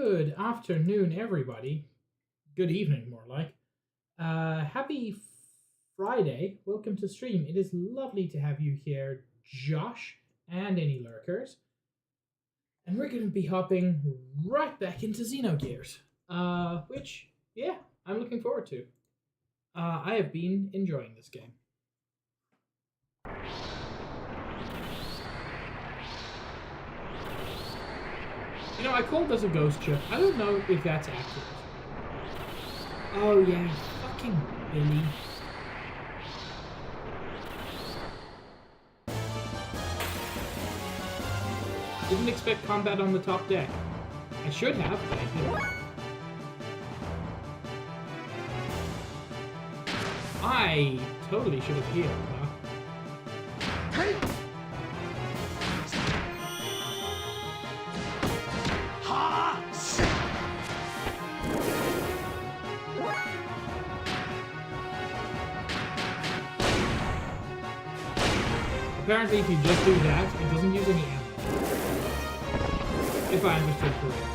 Good afternoon, everybody. Good evening, more like. Happy Friday. Welcome to stream. It is lovely to have you here, Josh, and any lurkers. And we're going to be hopping right back into Xenogears. Which, yeah, I'm looking forward to. I have been enjoying this game. You know, I called this a ghost ship. I don't know if that's accurate. Oh yeah, fucking Billy. Didn't expect combat on the top deck. I should have, but I didn't. I totally should have healed, huh? Apparently, if you just do that, it doesn't use any ammo. If I understood correctly.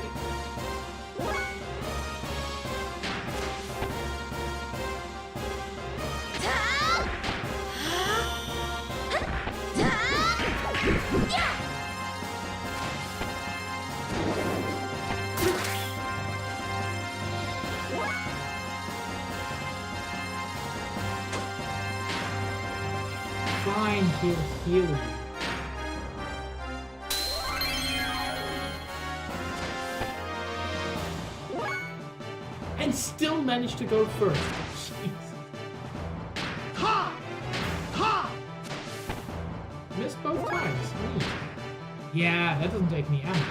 Fine, he'll heal you. And still managed to go first. Jeez. Ha! Ha! Missed both times. Yeah, that doesn't take any ammo.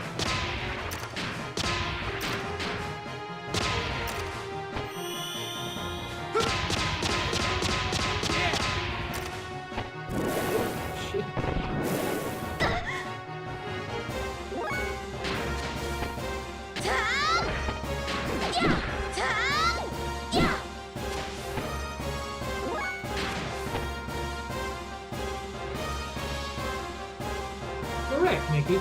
Correct, Mickey.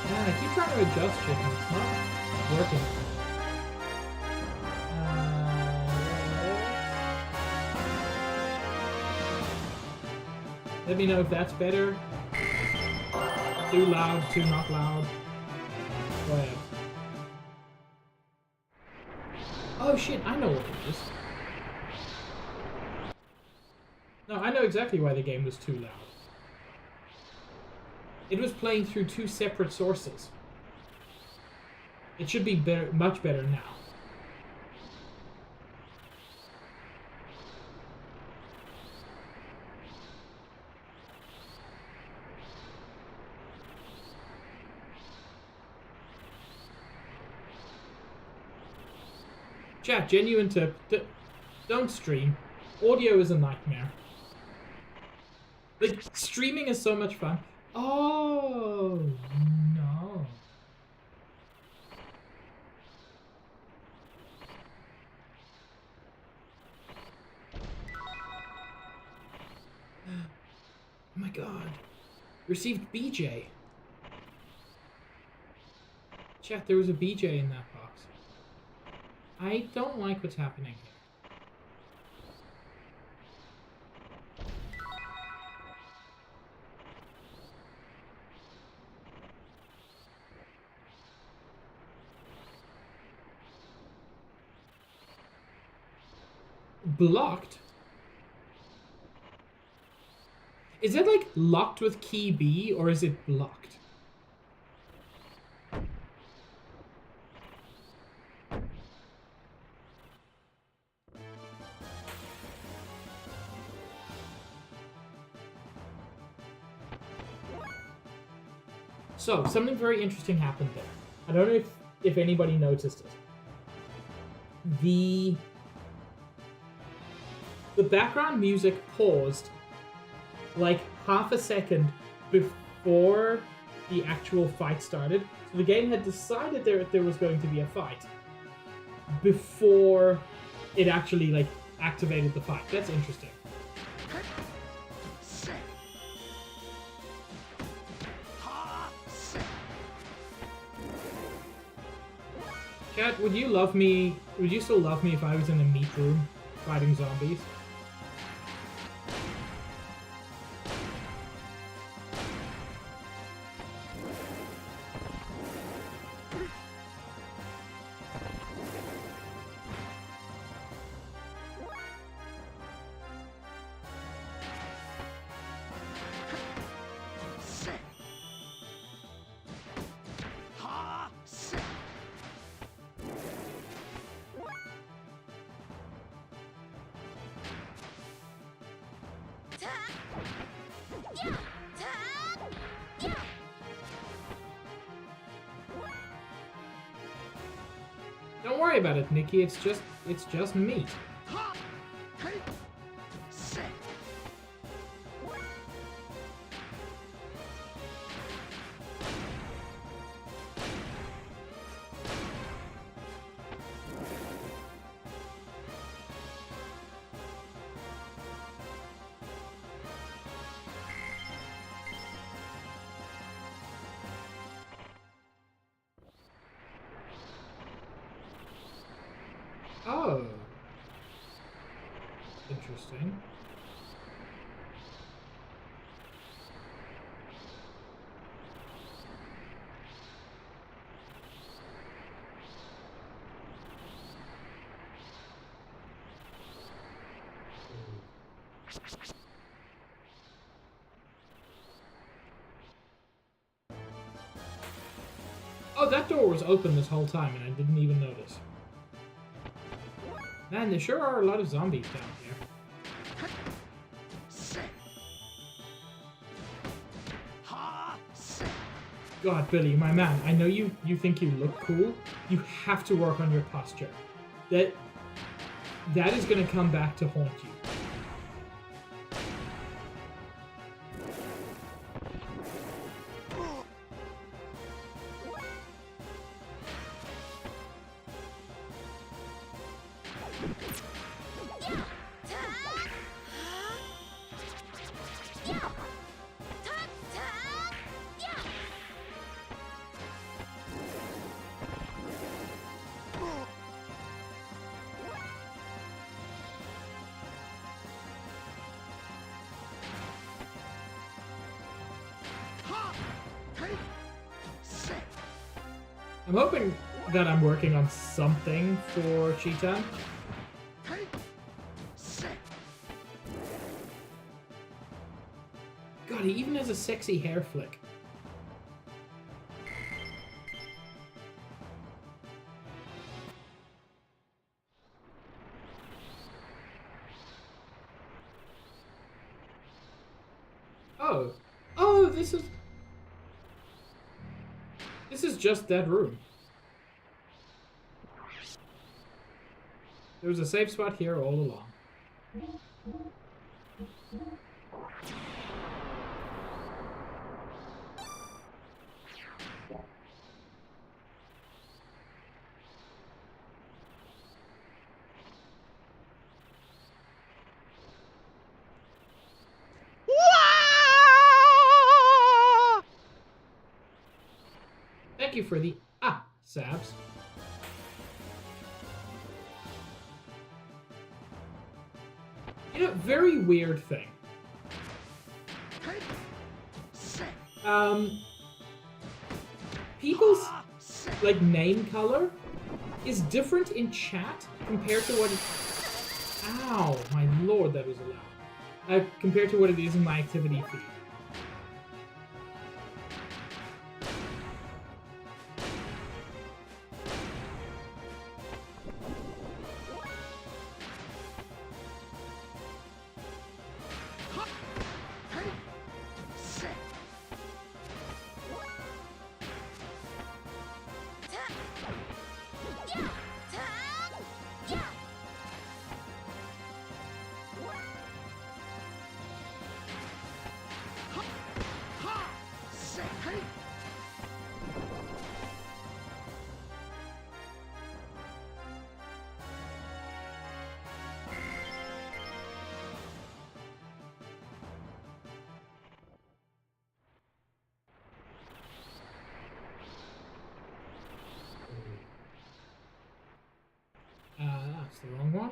Man, I keep trying to adjust shit and it's not working. Let me know if that's better. Too loud, too not loud. Go ahead. Oh shit, I know what it is. No, I know exactly why the game was too loud. It was playing through two separate sources. It should be better, much better now. Chat, genuine tip. Don't stream. Audio is a nightmare. Like, streaming is so much fun. Oh, no. Oh my god. Received BJ. Chat, there was a BJ in that box. I don't like what's happening here. Blocked? Is it like locked with key B or is it blocked? So, something very interesting happened there. I don't know if anybody noticed it. The background music paused like half a second before the actual fight started. So the game had decided there was going to be a fight before it actually like activated the fight. That's interesting. Chat, would you love me? Would you still love me if I was in a meat room fighting zombies? Don't worry about it, Nikki. It's just meat. Oh. Interesting. Oh, that door was open this whole time and I didn't even notice. Man, there sure are a lot of zombies down here. God, Billy, my man, I know you think you look cool. You have to work on your posture. That is going to come back to haunt you. I'm hoping that I'm working on something for Cheetah. God, he even has a sexy hair flick. Oh. Oh, this is just that room. There was a safe spot here all along. Thank you for the Sabs. You know, very weird thing. People's like name color is different in chat compared to what it... Ow, my lord, that was loud. Compared to what it is in my activity feed. the wrong one.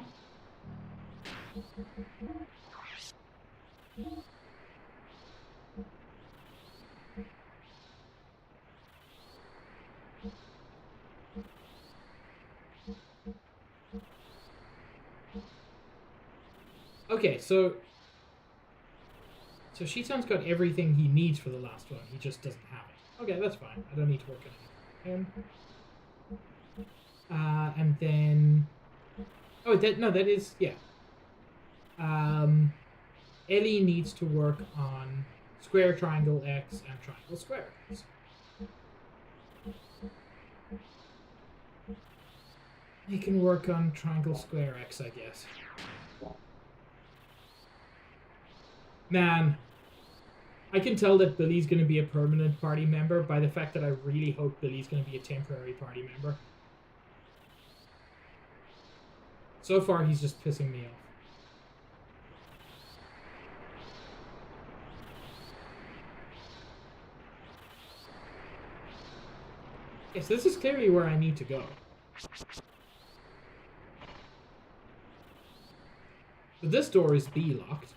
Okay, so Shitan's got everything he needs for the last one. He just doesn't have it. Okay, that's fine. I don't need to work on anything. And then... Oh, that is... Yeah. Ellie needs to work on square, triangle, X, and triangle, square, X. He can work on triangle, square, X, I guess. Man, I can tell that Billy's going to be a permanent party member by the fact that I really hope Billy's going to be a temporary party member. So far, he's just pissing me off. Yes, this is clearly where I need to go. But this door is B locked.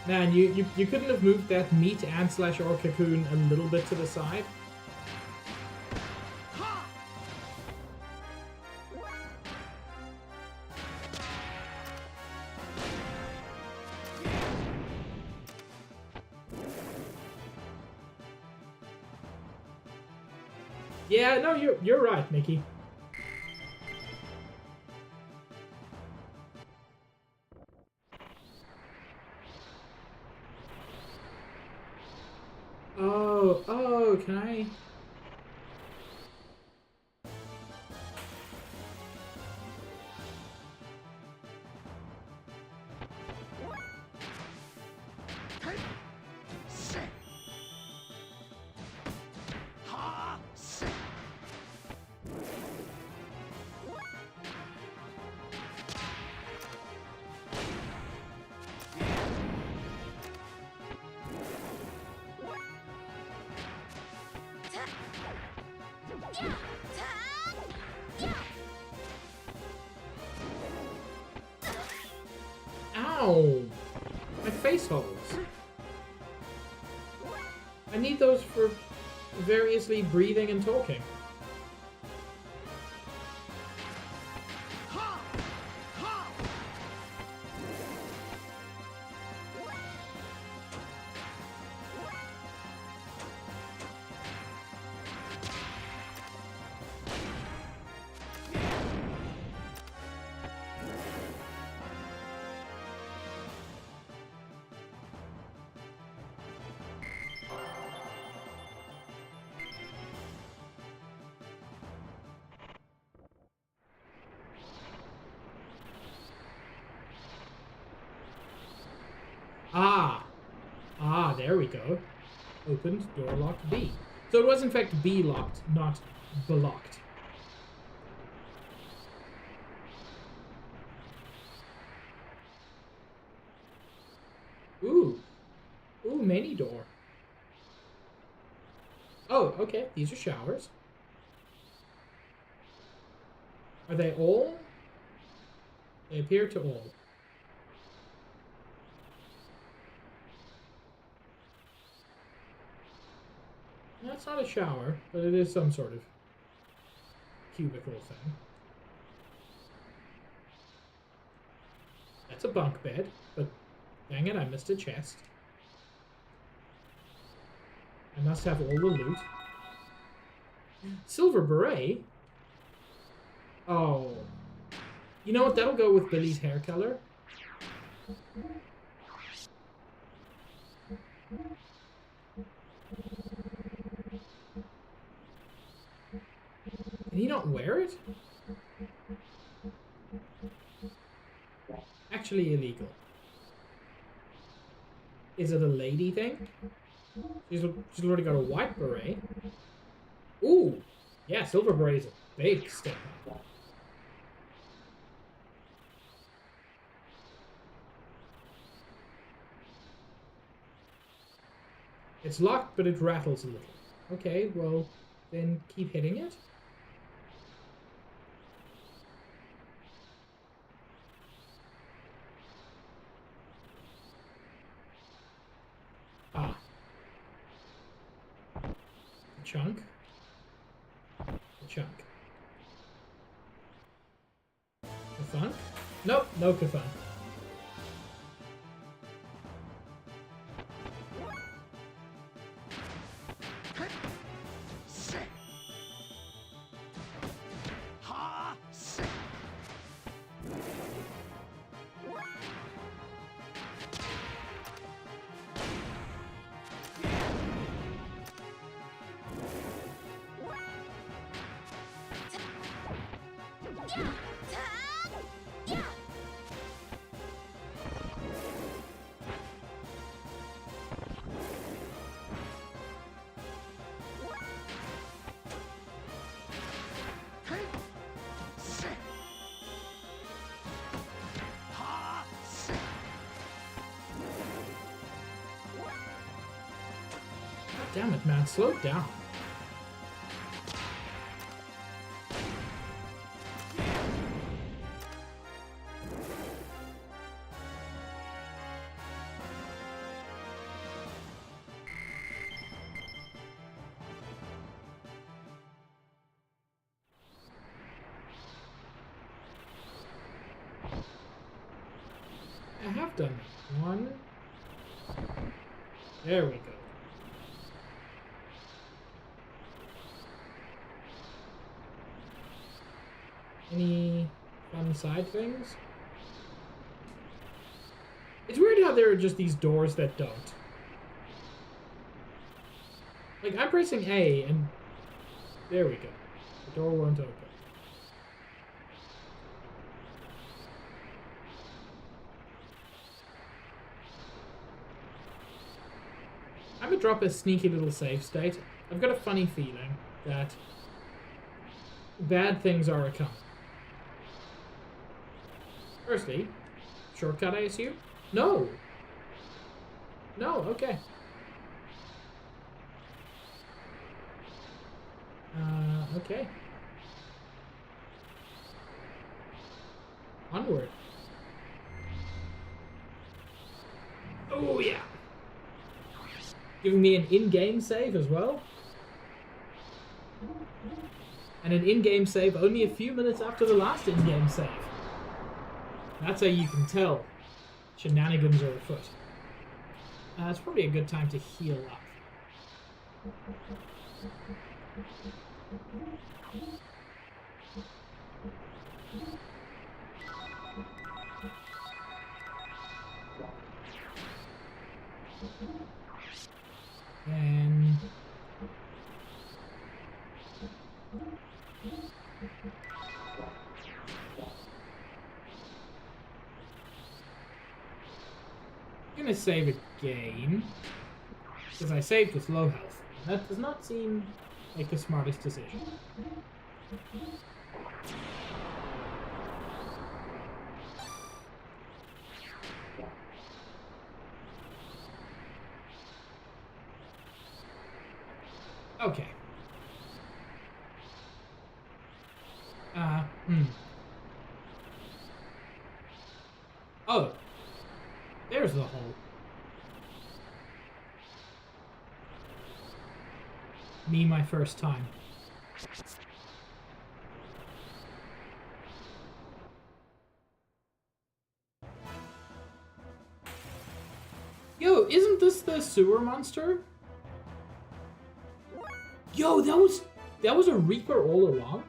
Man, you couldn't have moved that meat and slash or cocoon a little bit to the side? Yeah, no, you're right, Mickey. Oh, can I? Ow! My face holes. I need those for variously breathing and talking. There we go. Opened, door locked, B. So it was in fact B locked, not blocked. Ooh, many door. Oh, okay, these are showers. Are they all? They appear to all. That's not a shower, but it is some sort of cubicle thing. That's a bunk bed, but dang it, I missed a chest. I must have all the loot. Silver beret? Oh. You know what? That'll go with Billy's hair color. Can he not wear it? Actually illegal. Is it a lady thing? She's already got a white beret. Ooh! Yeah, silver beret is a big step up. It's locked, but it rattles a little. Okay, well, then keep hitting it. Ah. A chunk. A chunk. Kafunk? Nope, no Kafunk. Damn it, man. Slow it down. I have done that. One. There we go. Any fun side things? It's weird how there are just these doors that don't. Like, I'm pressing A, and there we go. The door won't open. I'm gonna drop a sneaky little save state. I've got a funny feeling that bad things are a coming. Firstly, shortcut, I assume? No! No, okay. Okay. Onward. Oh, yeah. Giving me an in-game save as well. And an in-game save only a few minutes after the last in-game save. That's how you can tell shenanigans are afoot. It's probably a good time to heal up. And I'm gonna save again because I saved with low health. That does not seem like the smartest decision. Okay. Oh. There's the hole. Me, my first time. Yo, isn't this the sewer monster? Yo, that was a Reaper all along?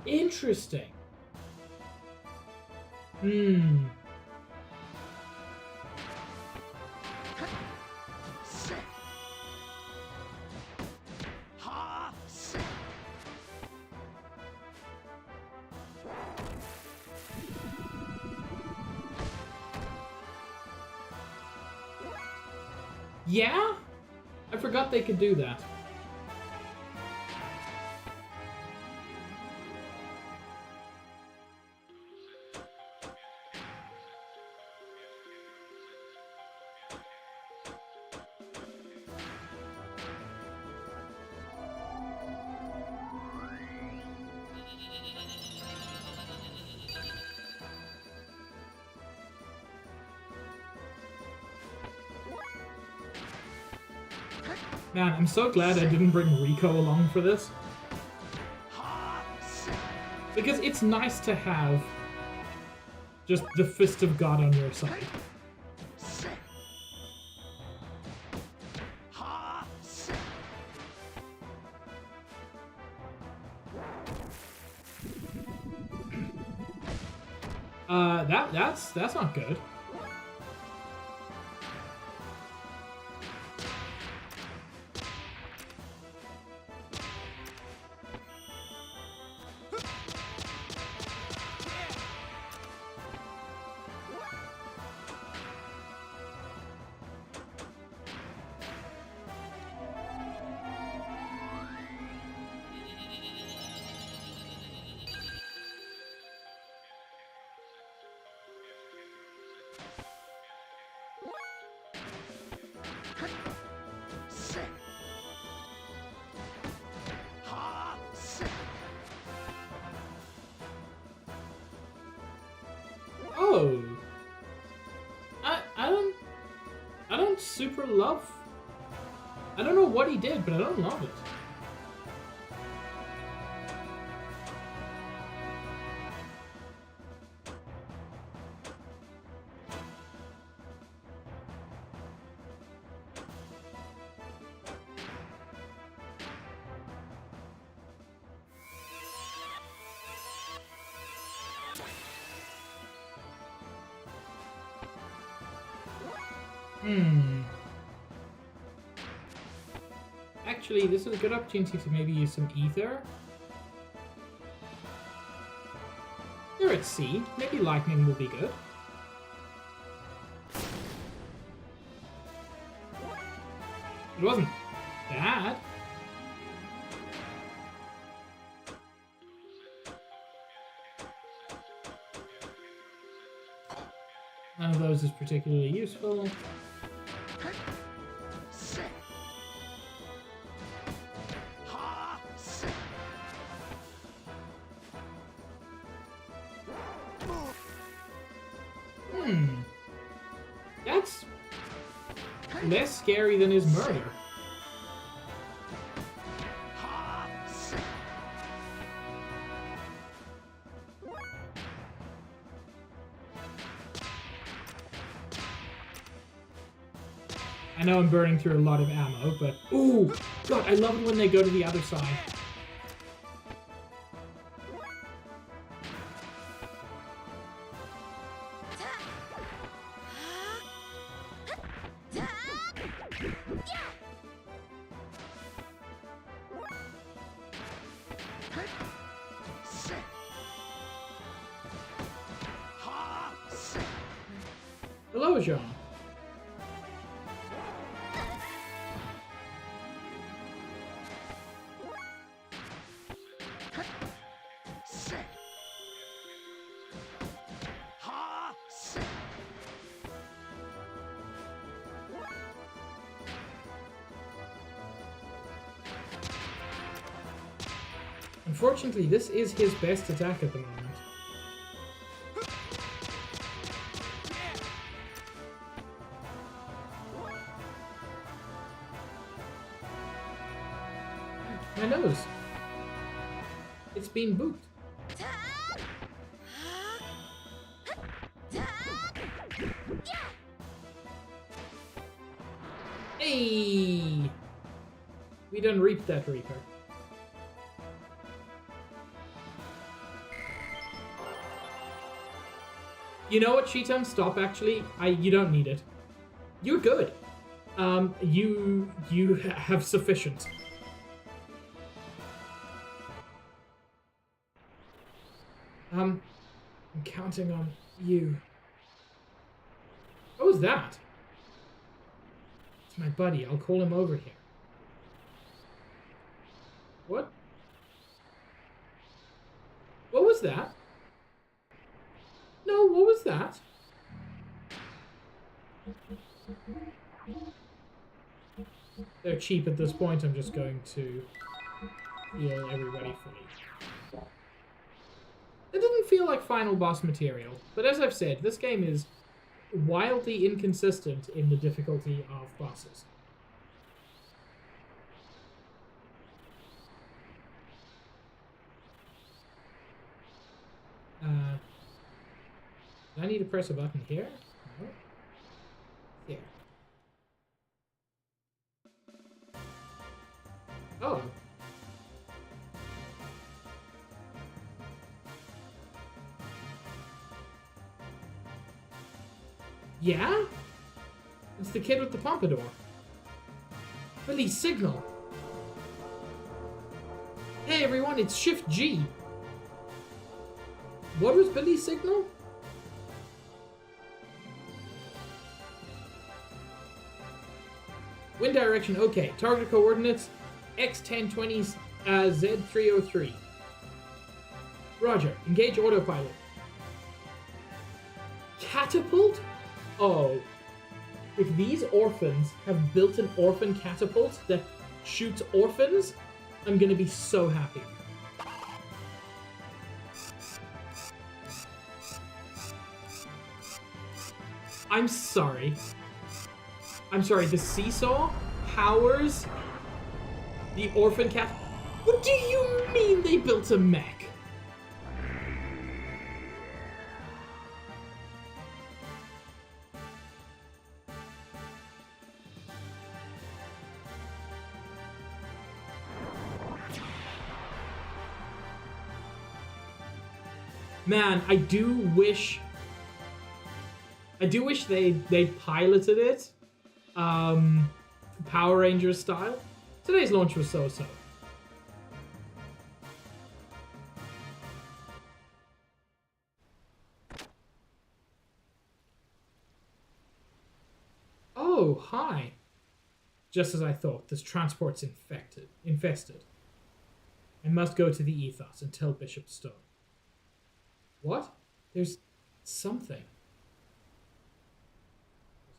Interesting. Hmm. Yeah? I forgot they could do that. Man, I'm so glad I didn't bring Rico along for this. Because it's nice to have just the Fist of God on your side. That's not good. Oh, I don't super love. I don't know what he did, but I don't love it. Actually, this is a good opportunity to maybe use some ether. Here at sea, maybe lightning will be good. It wasn't bad. None of those is particularly useful. That's less scary than his murder. I know I'm burning through a lot of ammo, but... Ooh! God, I love it when they go to the other side. Hello, Jean. Unfortunately, this is his best attack at the moment. My nose. It's been booped. Hey! We done reaped that Reaper. You know what, Cheetum? Stop, actually. You don't need it. You're good. You have sufficient. I'm counting on you. What was that? It's my buddy. I'll call him over here. What? What was that? No, what was that? They're cheap at this point. I'm just going to heal everybody fully. It didn't feel like final boss material, but as I've said, this game is wildly inconsistent in the difficulty of bosses. Do I need to press a button here? No. Here. Oh. Yeah? It's the kid with the pompadour. Billy's signal. Hey everyone, it's Shift G. What was Billy's signal? Wind direction, okay. Target coordinates, X1020, Z303. Roger. Engage autopilot. Catapult? Oh. If these orphans have built an orphan catapult that shoots orphans, I'm gonna be so happy. I'm sorry. I'm sorry, the seesaw powers the orphan cat. What do you mean they built a mech? Man, I do wish they piloted it Power Rangers style. Today's launch was so-so. Oh, hi. Just as I thought, this transport's infested. I must go to the Ethos and tell Bishop Stone. What? There's something.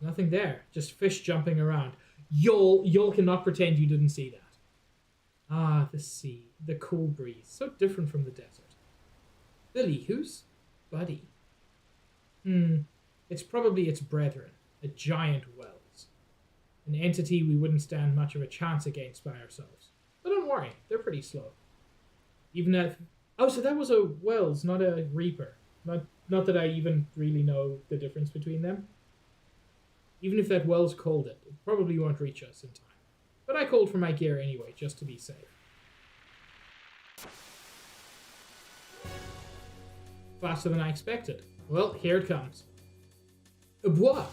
There's nothing there. Just fish jumping around. Y'all cannot pretend you didn't see that. Ah, the sea. The cool breeze. So different from the desert. Billy, who's Buddy? It's probably its brethren. A giant Wells. An entity we wouldn't stand much of a chance against by ourselves. But don't worry, they're pretty slow. Even if... Oh, so that was a Wells, not a Reaper. Not that I even really know the difference between them. Even if that Wells called it, it probably won't reach us in time. But I called for my gear anyway, just to be safe. Faster than I expected. Well, here it comes. What?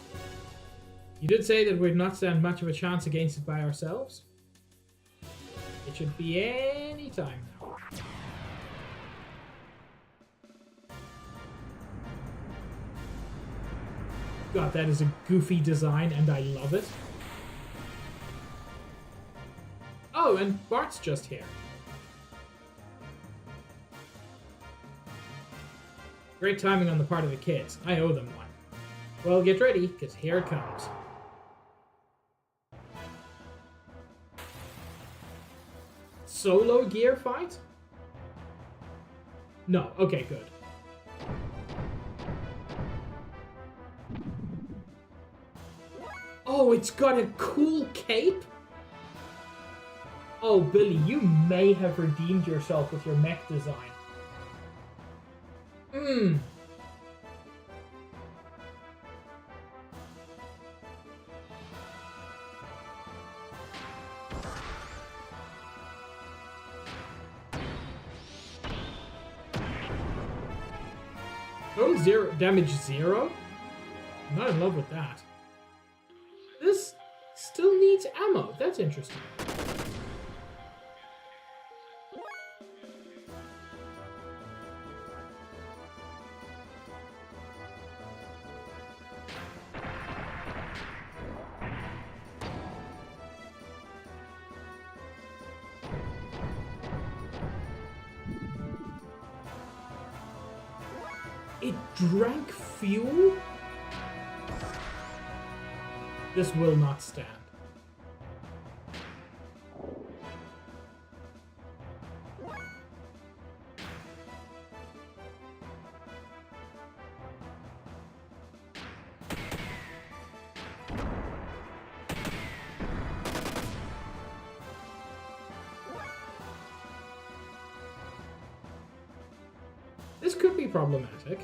You did say that we'd not stand much of a chance against it by ourselves? It should be any time now. God, that is a goofy design, and I love it. Oh, and Bart's just here. Great timing on the part of the kids. I owe them one. Well, get ready, because here it comes. Solo gear fight? No, okay, good. Oh, it's got a cool cape? Oh, Billy, you may have redeemed yourself with your mech design. Total zero damage 0? I'm not in love with that. This still needs ammo. That's interesting. It drank fuel? This will not stand. This could be problematic.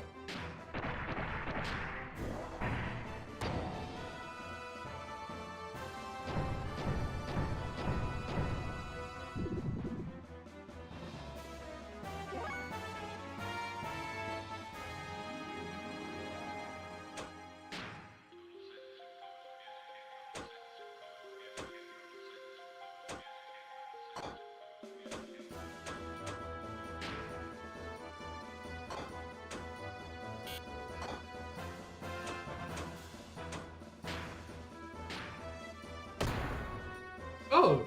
Oh!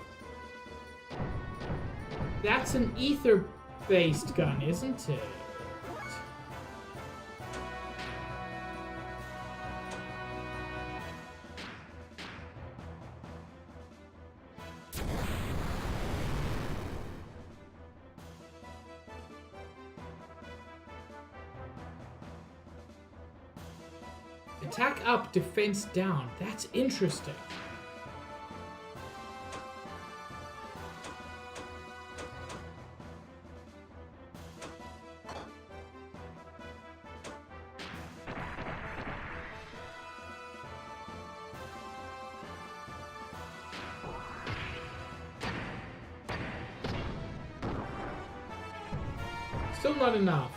That's an ether-based gun, isn't it? Attack up, defense down. That's interesting. Still not enough.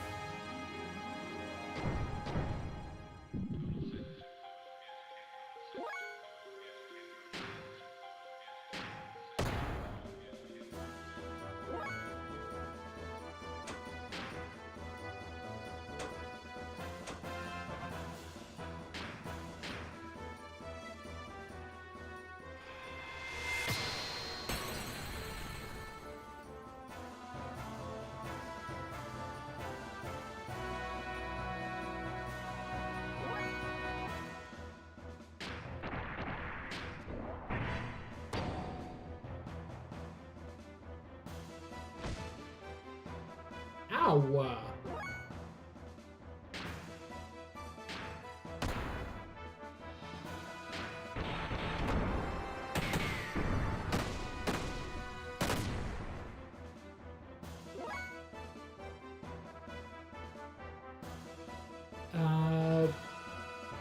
Ow!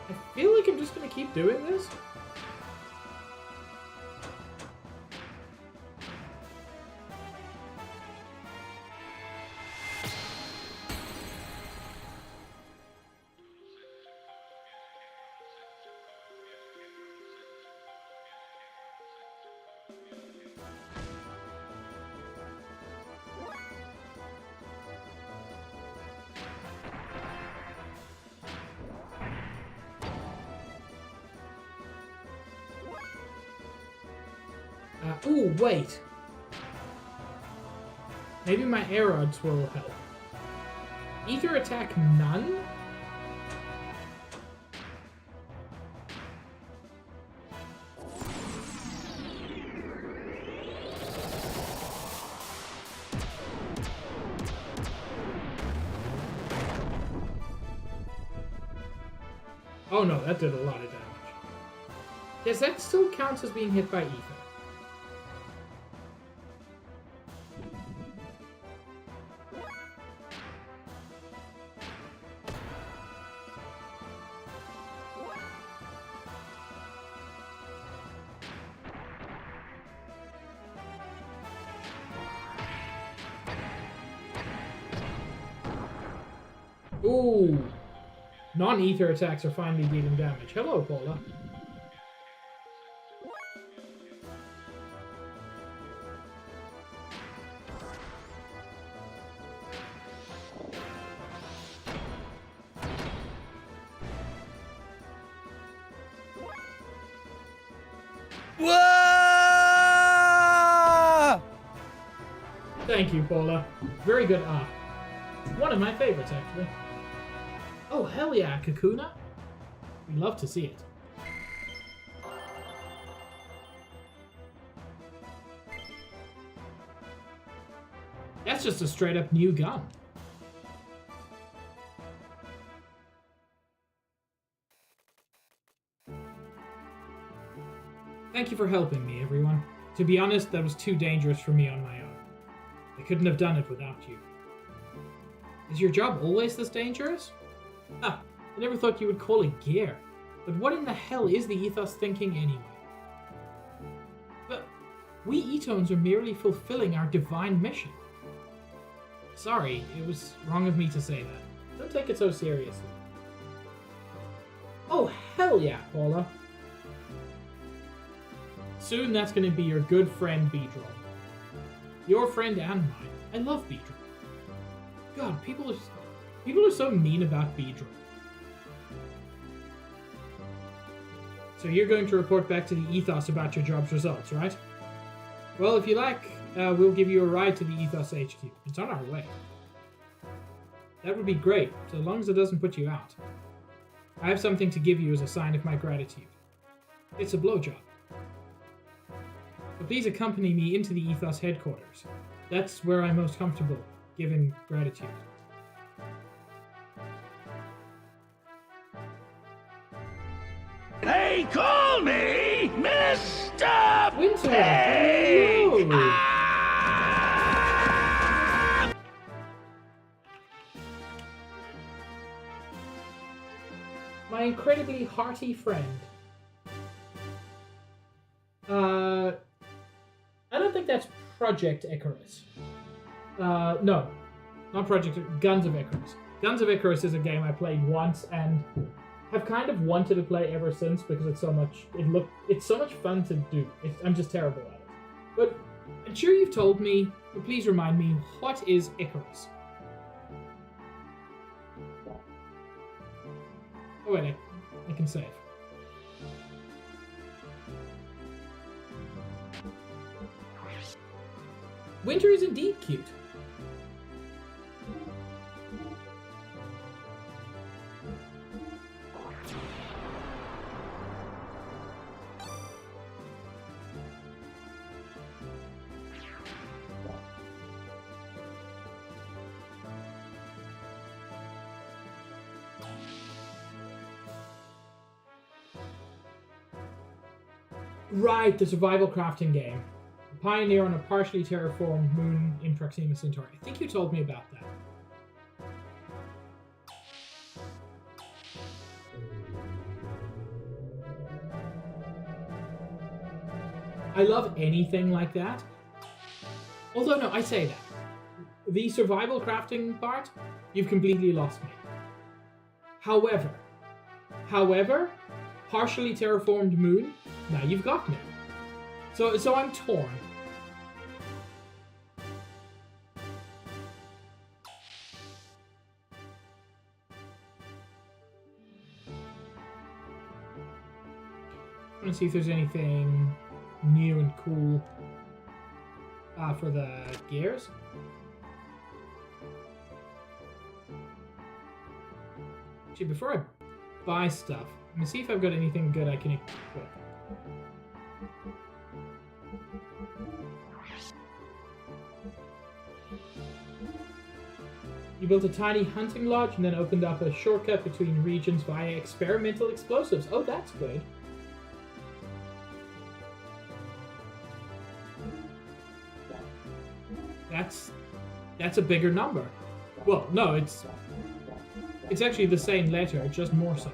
I feel like I'm just gonna keep doing this. Ooh, wait. Maybe my air rods will help. Ether attack none? Oh no, that did a lot of damage. Yes, that still counts as being hit by ether. Ooh. Non-ether attacks are finally dealing damage. Hello, Paula. Whoa! Thank you, Paula. Very good. One of my favorites, actually. Oh, hell yeah, Kakuna? We love to see it. That's just a straight up new gun. Thank you for helping me, everyone. To be honest, that was too dangerous for me on my own. I couldn't have done it without you. Is your job always this dangerous? I never thought you would call it gear. But what in the hell is the ethos thinking anyway? But we Etones are merely fulfilling our divine mission. Sorry, it was wrong of me to say that. Don't take it so seriously. Oh, hell yeah, Paula. Soon that's going to be your good friend Beedrill. Your friend and mine. I love Beedrill. God, people are so mean about Beedrill. So you're going to report back to the Ethos about your job's results, right? Well, if you like, we'll give you a ride to the Ethos HQ. It's on our way. That would be great, so long as it doesn't put you out. I have something to give you as a sign of my gratitude. It's a blowjob. But please accompany me into the Ethos headquarters. That's where I'm most comfortable giving gratitude. They call me Mr. Winter! Pig! Hello! My incredibly hearty friend. I don't think that's Project Icarus. No, not Project. Guns of Icarus. Guns of Icarus is a game I played once and have kind of wanted to play ever since because it's so much. It's so much fun to do. I'm just terrible at it. But I'm sure you've told me. But please remind me, what is Icarus? Oh wait, I can save. Winter is indeed cute. Right, the survival crafting game. A pioneer on a partially terraformed moon in Proxima Centauri. I think you told me about that. I love anything like that. Although, no, I say that. The survival crafting part, you've completely lost me. However, partially terraformed moon, now you've got me. So I'm torn. I want to see if there's anything new and cool for the gears. Actually, before I buy stuff, let me see if I've got anything good I can equip. You built a tiny hunting lodge and then opened up a shortcut between regions via experimental explosives. Oh, that's good. That's a bigger number. Well, no, it's actually the same letter, just more so.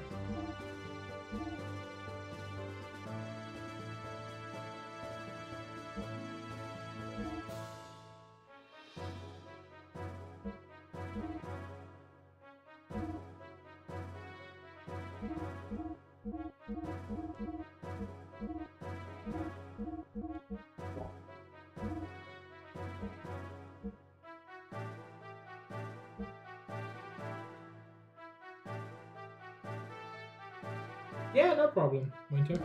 Yeah, no problem, Winter.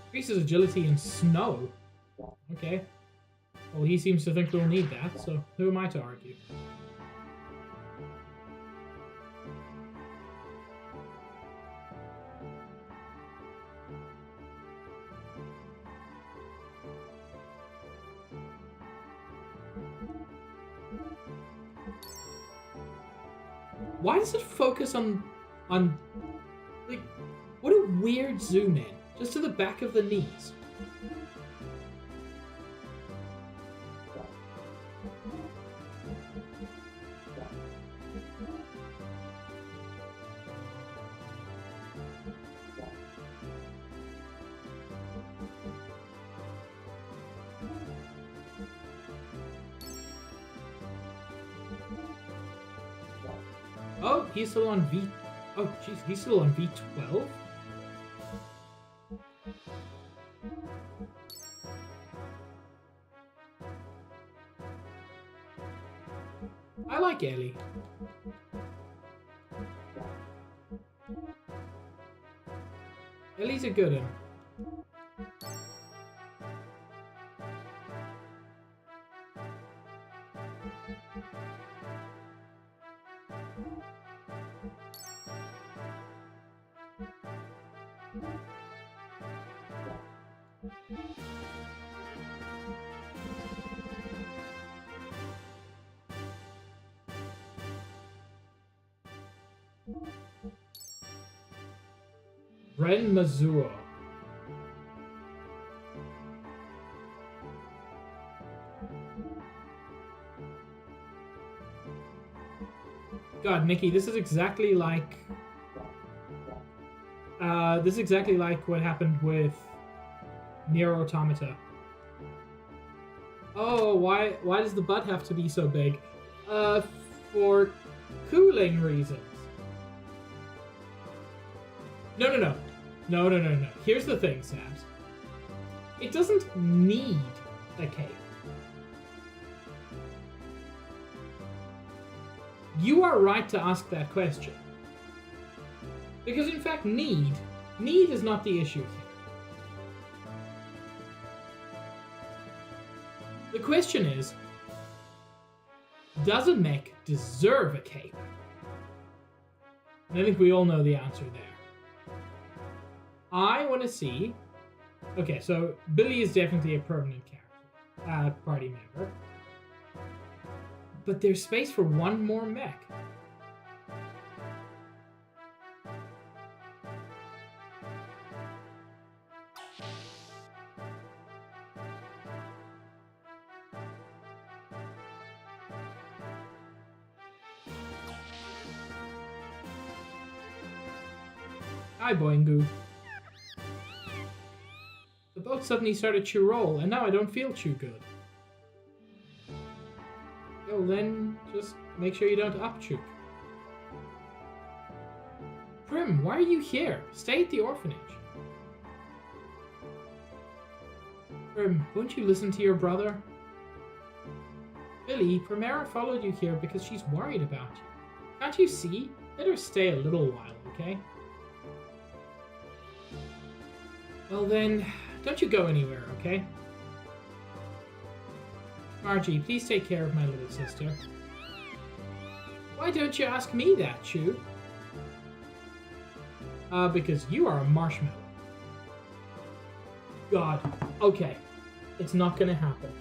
Increases agility in snow. Okay. Well, he seems to think we'll need that, so who am I to argue? Why does it focus on like, what a weird zoom in, just to the back of the knees. Oh, he's still on V. Oh, jeez, he's still on V12? I like Ellie. Ellie's a good one. Ren Mazur. God, Nikki, this is exactly like what happened with Nier Automata. Oh, why does the butt have to be so big? For cooling reasons. No. Here's the thing, Sabs. It doesn't need a cape. You are right to ask that question. Because in fact, need is not the issue here. The question is, does a mech deserve a cape? And I think we all know the answer there. I want to see... Okay, so Billy is definitely a permanent character, party member. But there's space for one more mech. Hi, Boingu. The boat suddenly started to roll, and now I don't feel too good. Well, then just make sure you don't upchuke. Prim, why are you here? Stay at the orphanage. Prim, won't you listen to your brother? Billy, Primera followed you here because she's worried about you. Can't you see? Let her stay a little while, okay? Well then, don't you go anywhere, okay? Margie, please take care of my little sister. Why don't you ask me that, Chew? Because you are a marshmallow. God, okay. It's not gonna happen.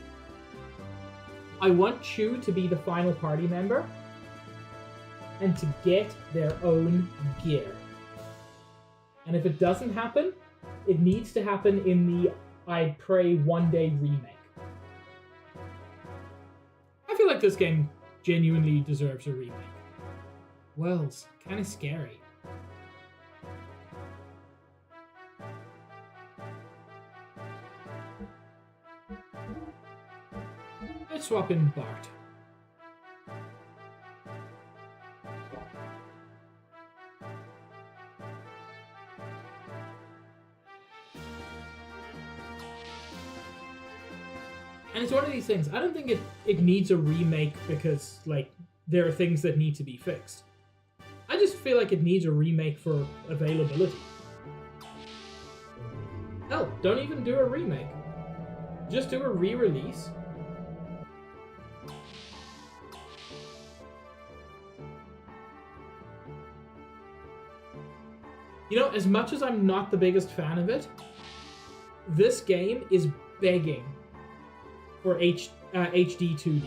I want Chew to be the final party member and to get their own gear. And if it doesn't happen, it needs to happen in the I Pray One Day remake. I feel like this game genuinely deserves a remake. Wells, kind of scary. Let's swap in Bart. And it's one of these things. I don't think it needs a remake because, like, there are things that need to be fixed. I just feel like it needs a remake for availability. Hell, don't even do a remake. Just do a re-release. You know, as much as I'm not the biggest fan of it, this game is begging for HD 2D.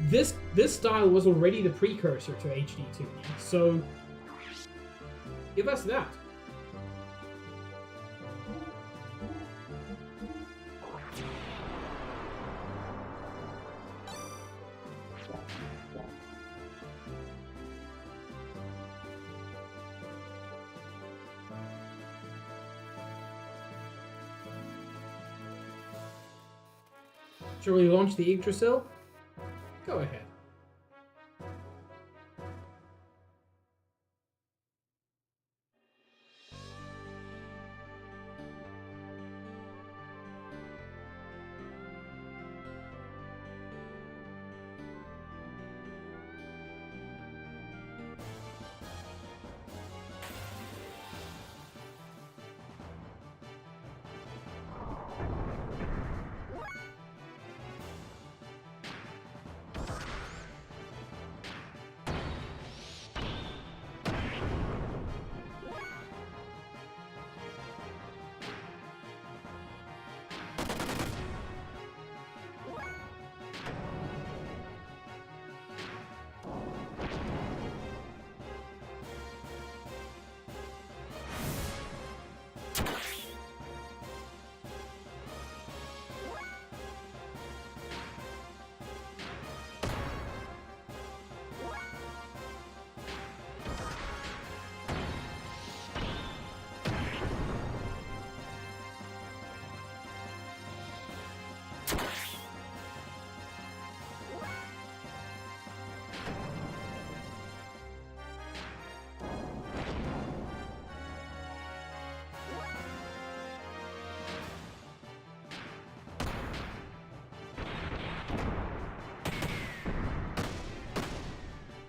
This style was already the precursor to HD 2D, so give us that. Shall we launch the Yggdrasil? Go ahead.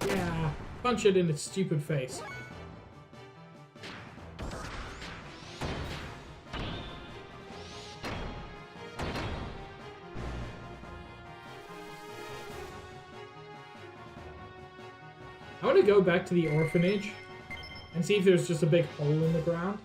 Yeah, punch it in its stupid face. I want to go back to the orphanage and see if there's just a big hole in the ground.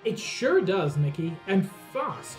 It sure does, Nikki, and fast.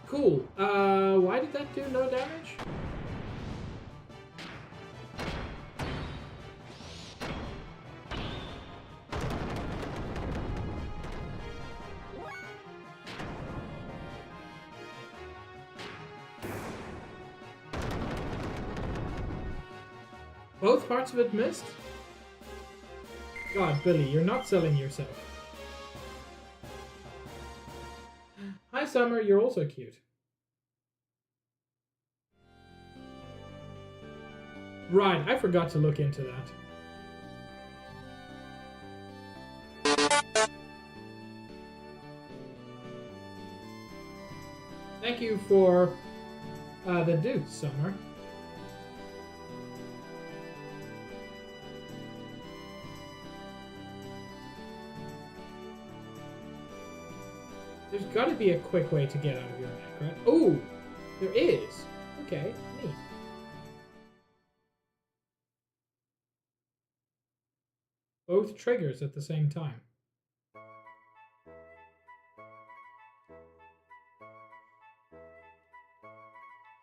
Cool. Why did that do no damage? Both parts of it missed? God, Billy, you're not selling yourself. Hi, Summer, you're also cute. Right, I forgot to look into that. Thank you for the dude, Summer. There's got to be a quick way to get out of your neck, right? Oh, there is. Okay, neat. Both triggers at the same time.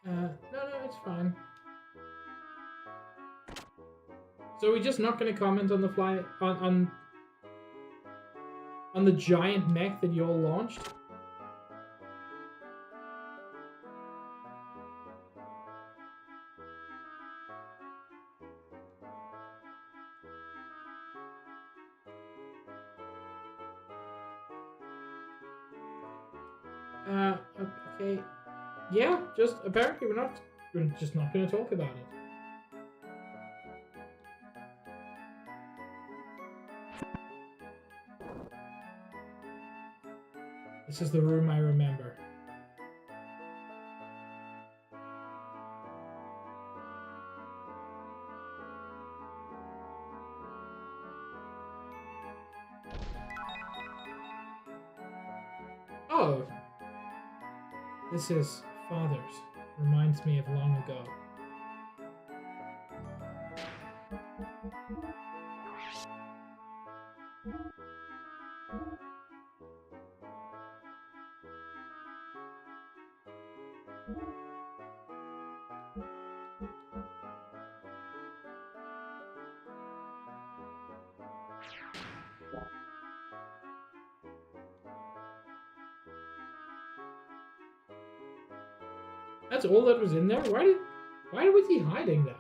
No, it's fine. So we're just not going to comment on the fly on the giant mech that you all launched? Okay. Yeah, just apparently we're just not going to talk about it. This is the room I remember. Oh! This is Father's. Reminds me of long ago. That's all that was in there? Why was he hiding that?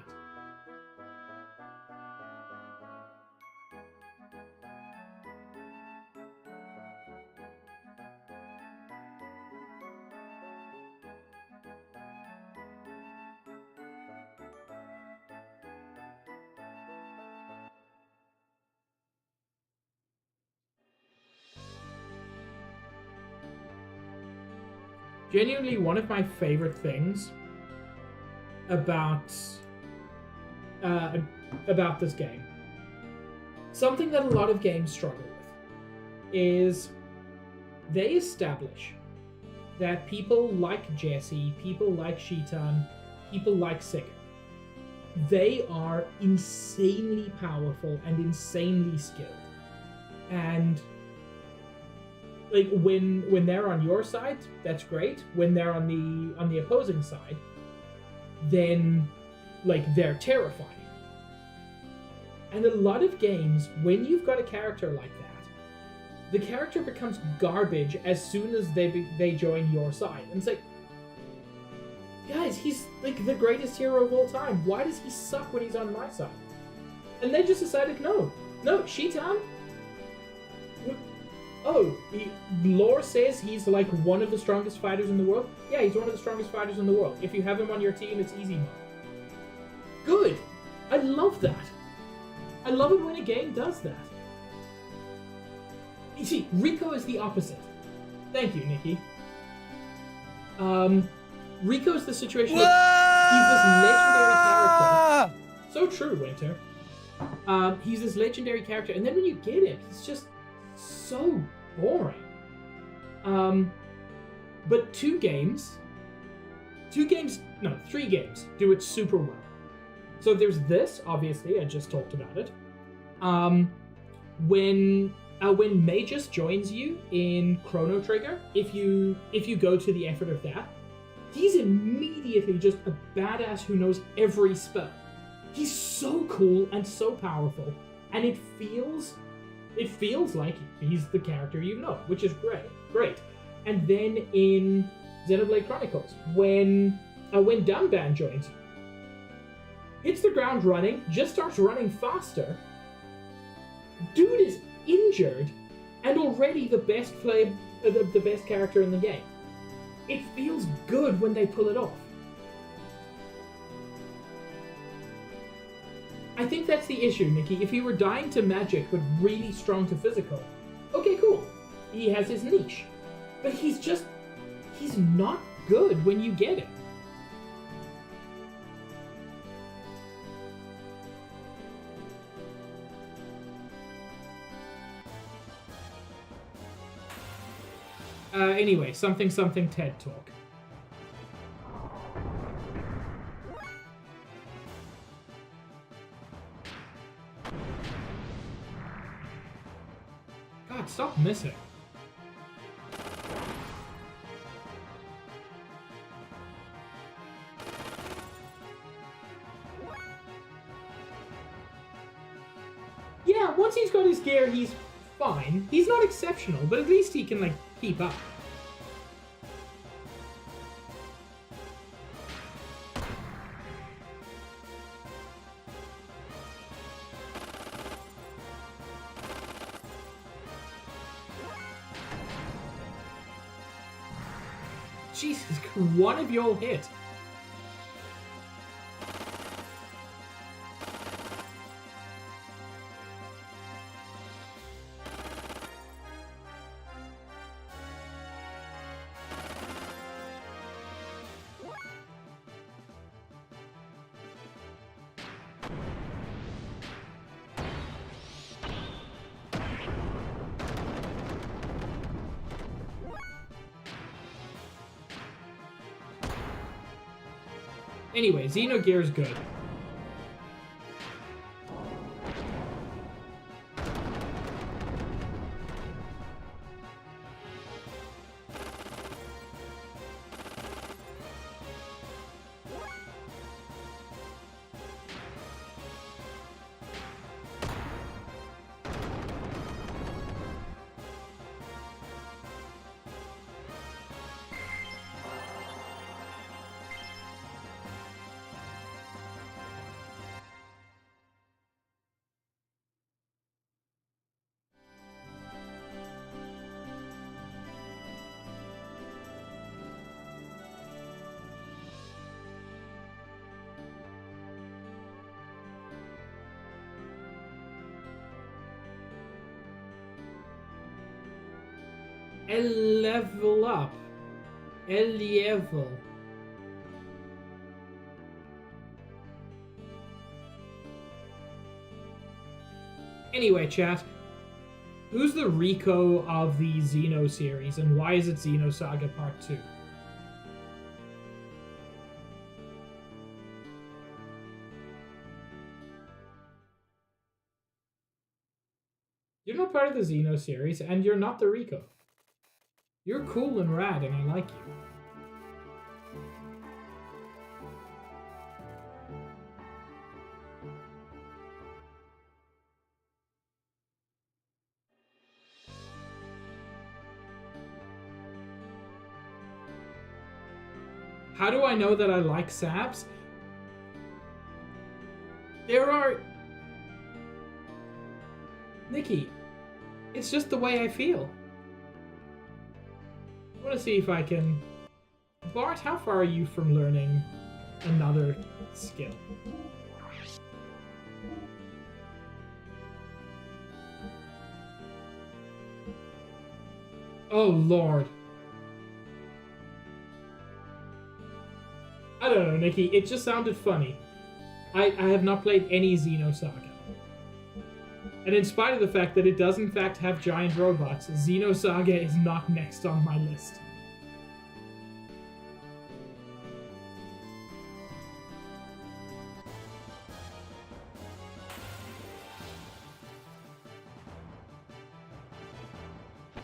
Genuinely, one of my favorite things about this game, something that a lot of games struggle with, is they establish that people like Jesse, people like Shitan, people like Sigurd, they are insanely powerful and insanely skilled, and like when they're on your side, that's great. When they're on the opposing side, then like they're terrifying. And a lot of games, when you've got a character like that, the character becomes garbage as soon as they join your side. And it's like, guys, he's like the greatest hero of all time. Why does he suck when he's on my side? And they just decided, no, Shitan. Oh, lore says he's like one of the strongest fighters in the world. Yeah, he's one of the strongest fighters in the world. If you have him on your team, it's easy mode. Good. I love that. I love it when a game does that. You see, Rico is the opposite. Thank you, Nikki. Rico's the situation of he's this legendary character. So true, Winter. He's this legendary character, and then when you get him, he's just so boring. But three games do it super well. So there's this, obviously, I just talked about it. When Magus joins you in Chrono Trigger, if you go to the effort of that, he's immediately just a badass who knows every spell. He's so cool and so powerful, and it feels like he's the character you know, which is great. And then in Xenoblade Chronicles, when Dunban joins you, hits the ground running, just starts running faster. Dude is injured and already the best the best character in the game. It feels good when they pull it off. I think that's the issue, Nikki. If he were dying to magic but really strong to physical, okay, cool. He has his niche. But he's not good when you get him. Anyway, something TED Talk. God, stop missing. Yeah, once he's got his gear, he's fine. He's not exceptional, but at least he can, like, keep up. Jesus, one of y'all hit. Anyway, Xenogears good. El level up. El level. Anyway, chat. Who's the Rico of the Xeno series, and why is it Xenosaga Part 2? You're not part of the Xeno series, and you're not the Rico. You're cool and rad, and I like you. How do I know that I like Sabs? There are... Nikki, it's just the way I feel. I want to see if I can... Bart, how far are you from learning another skill? Oh, Lord. I don't know, Nikki. It just sounded funny. I have not played any Xenosaga. And in spite of the fact that it does in fact have giant robots, Xenosaga is not next on my list.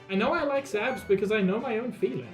I know I like Sabs because I know my own feelings.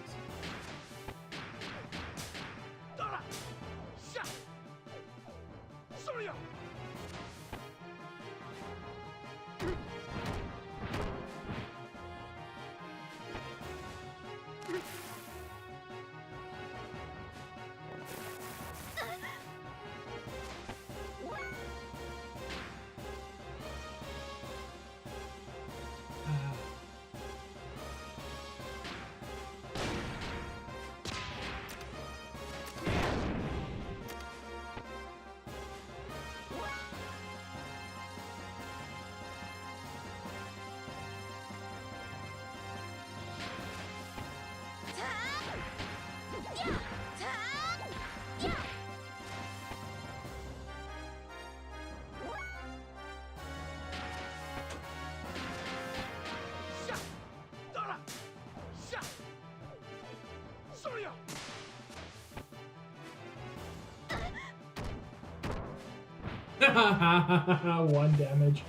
1 damage.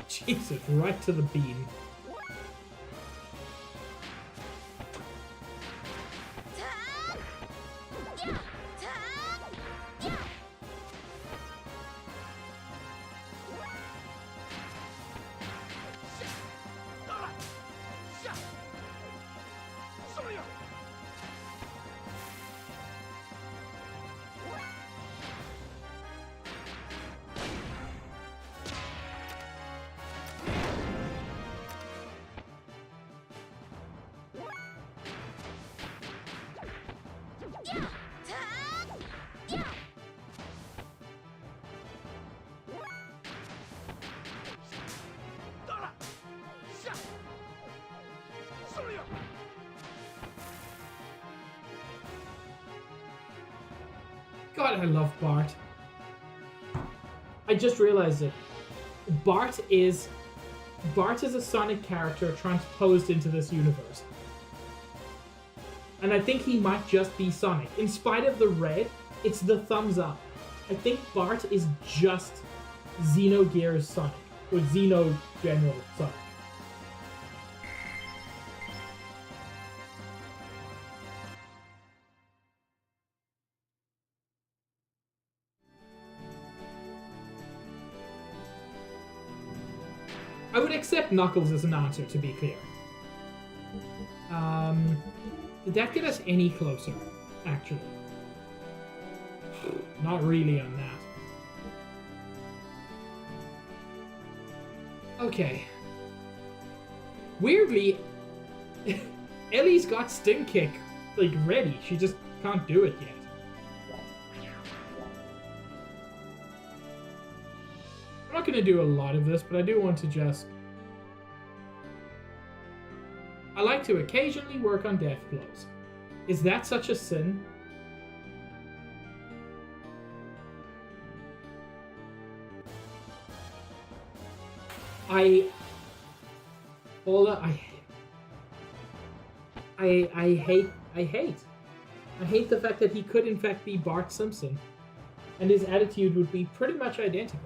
Jesus, right to the beam. God, I love Bart. I just realized it. Bart is a Sonic character transposed into this universe. And I think he might just be Sonic. In spite of the red, it's the thumbs up. I think Bart is just Xenogears Sonic. Or Xeno General Sonic. I would accept Knuckles as an answer, to be clear. Did that get us any closer, actually? Not really on that. Okay. Weirdly, Ellie's got Sting Kick, like, ready. She just can't do it yet. I'm not going to do a lot of this, but I do want to just... I like to occasionally work on death blows. Is that such a sin? Paula, I hate the fact that he could in fact be Bart Simpson, and his attitude would be pretty much identical.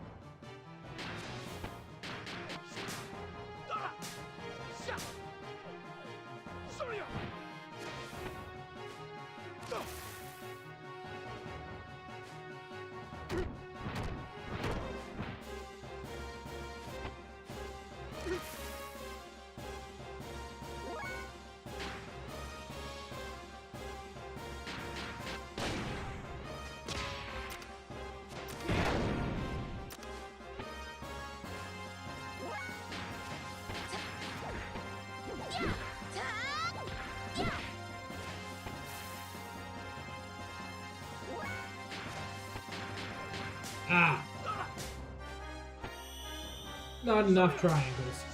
Ah. Not enough triangles.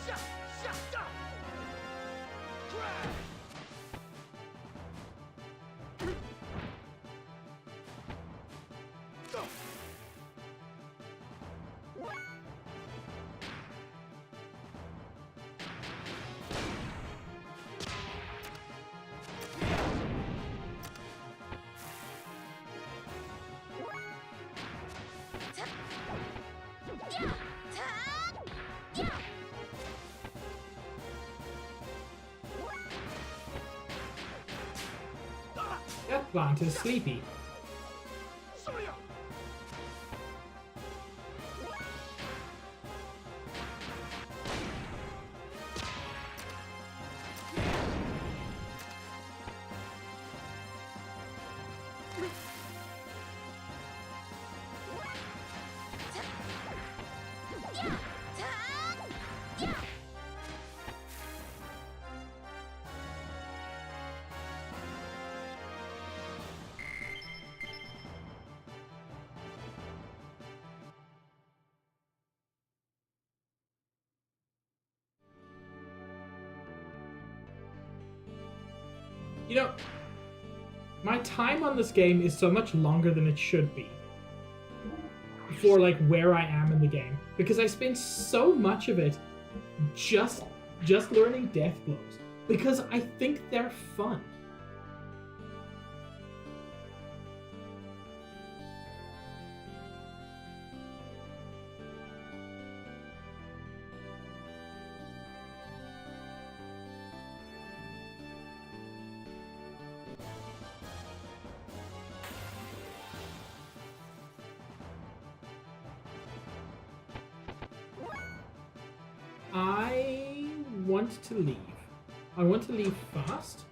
That plant is sleepy. You know, My time on this game is so much longer than it should be for like where I am in the game, because I spend so much of it just learning death blows because I think they're fun. I want to leave. I want to leave fast.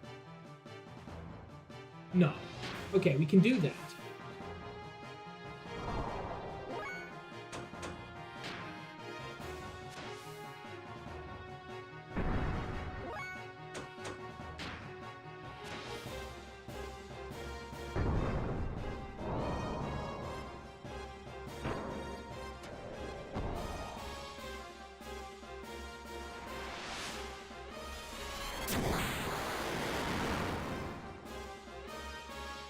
No. Okay, we can do that.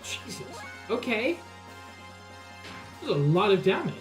Jesus. Okay. That's a lot of damage.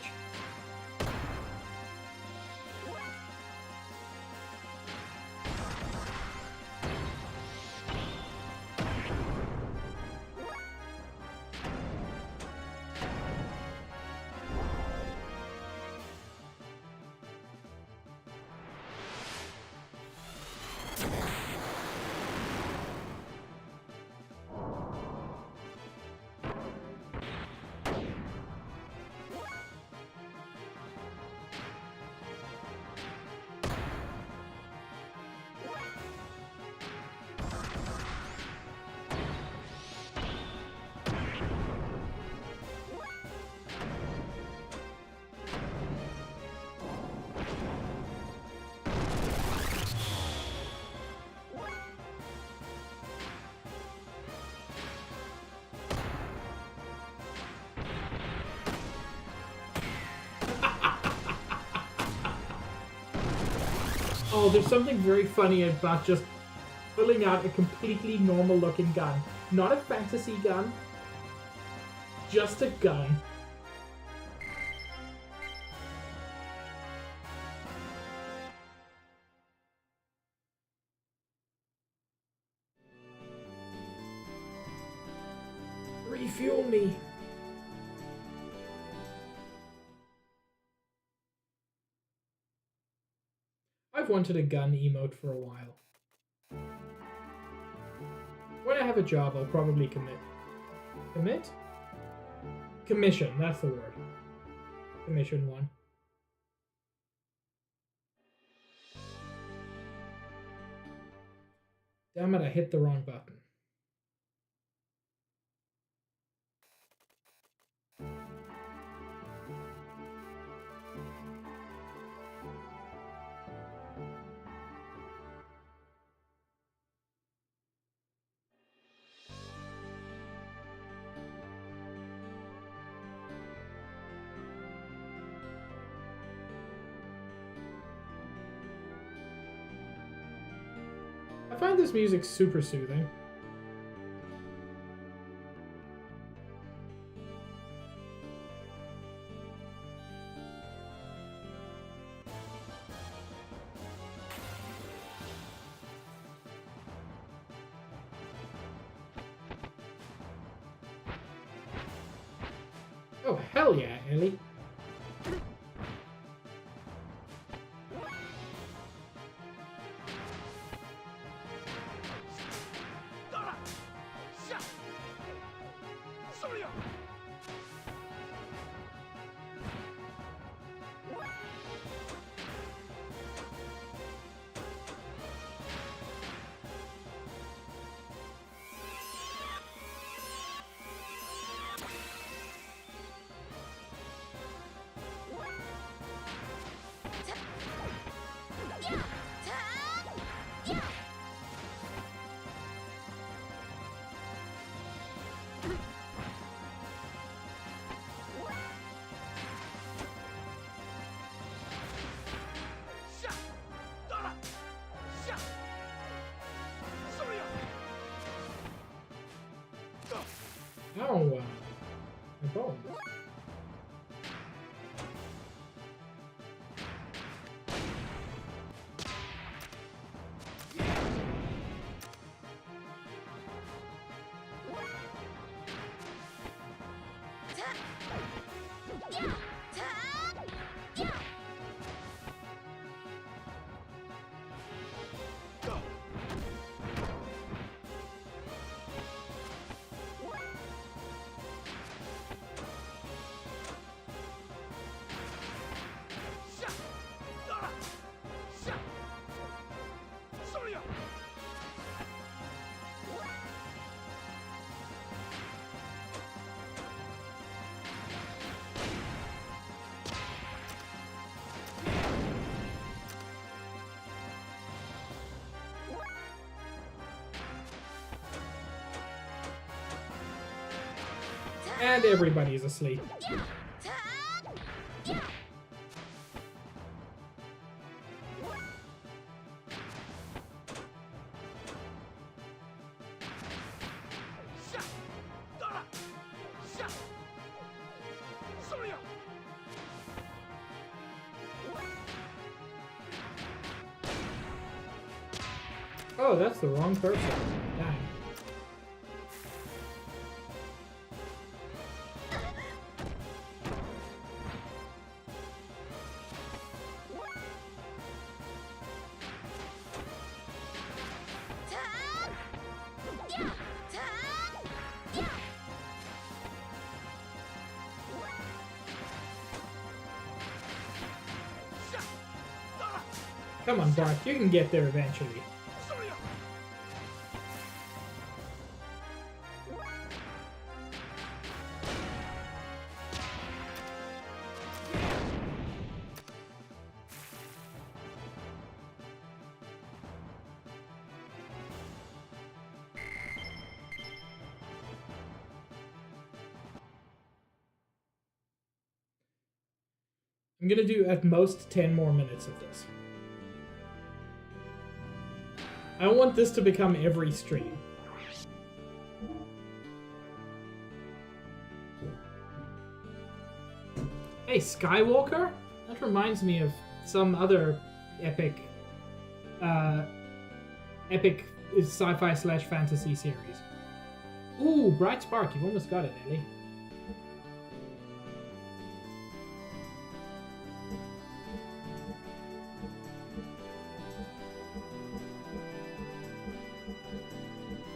Oh, there's something very funny about just pulling out a completely normal looking gun. Not a fantasy gun, just a gun. Refuel me. I've wanted a gun emote for a while. When I have a job, I'll probably commit. Commit? Commission, that's the word. Commission one. Damn it, I hit the wrong button. I find this music super soothing. Oh, hell yeah, Ellie. Oh, my bones. And everybody's asleep. Oh, that's the wrong person. Dang. Come on, Bart, you can get there eventually. I'm gonna do at most 10 more minutes of this. I want this to become every stream. Hey, Skywalker? That reminds me of some other epic sci-fi / fantasy series. Ooh, Bright Spark, you've almost got it, Ellie.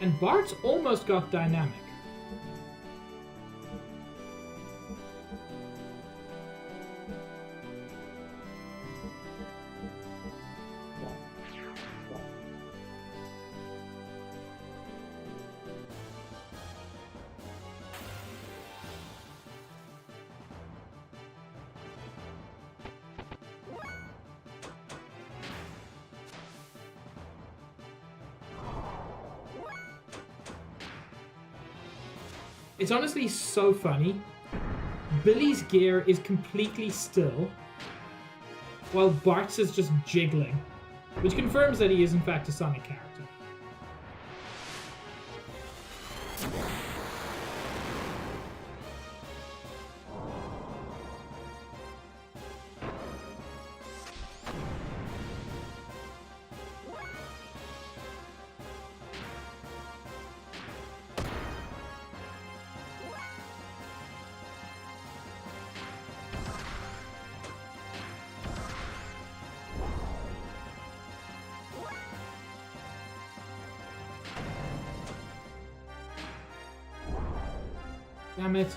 And Bart's almost got dynamic. It's honestly so funny. Billy's gear is completely still, while Bart's is just jiggling, which confirms that he is in fact a Sonic character. Damn it.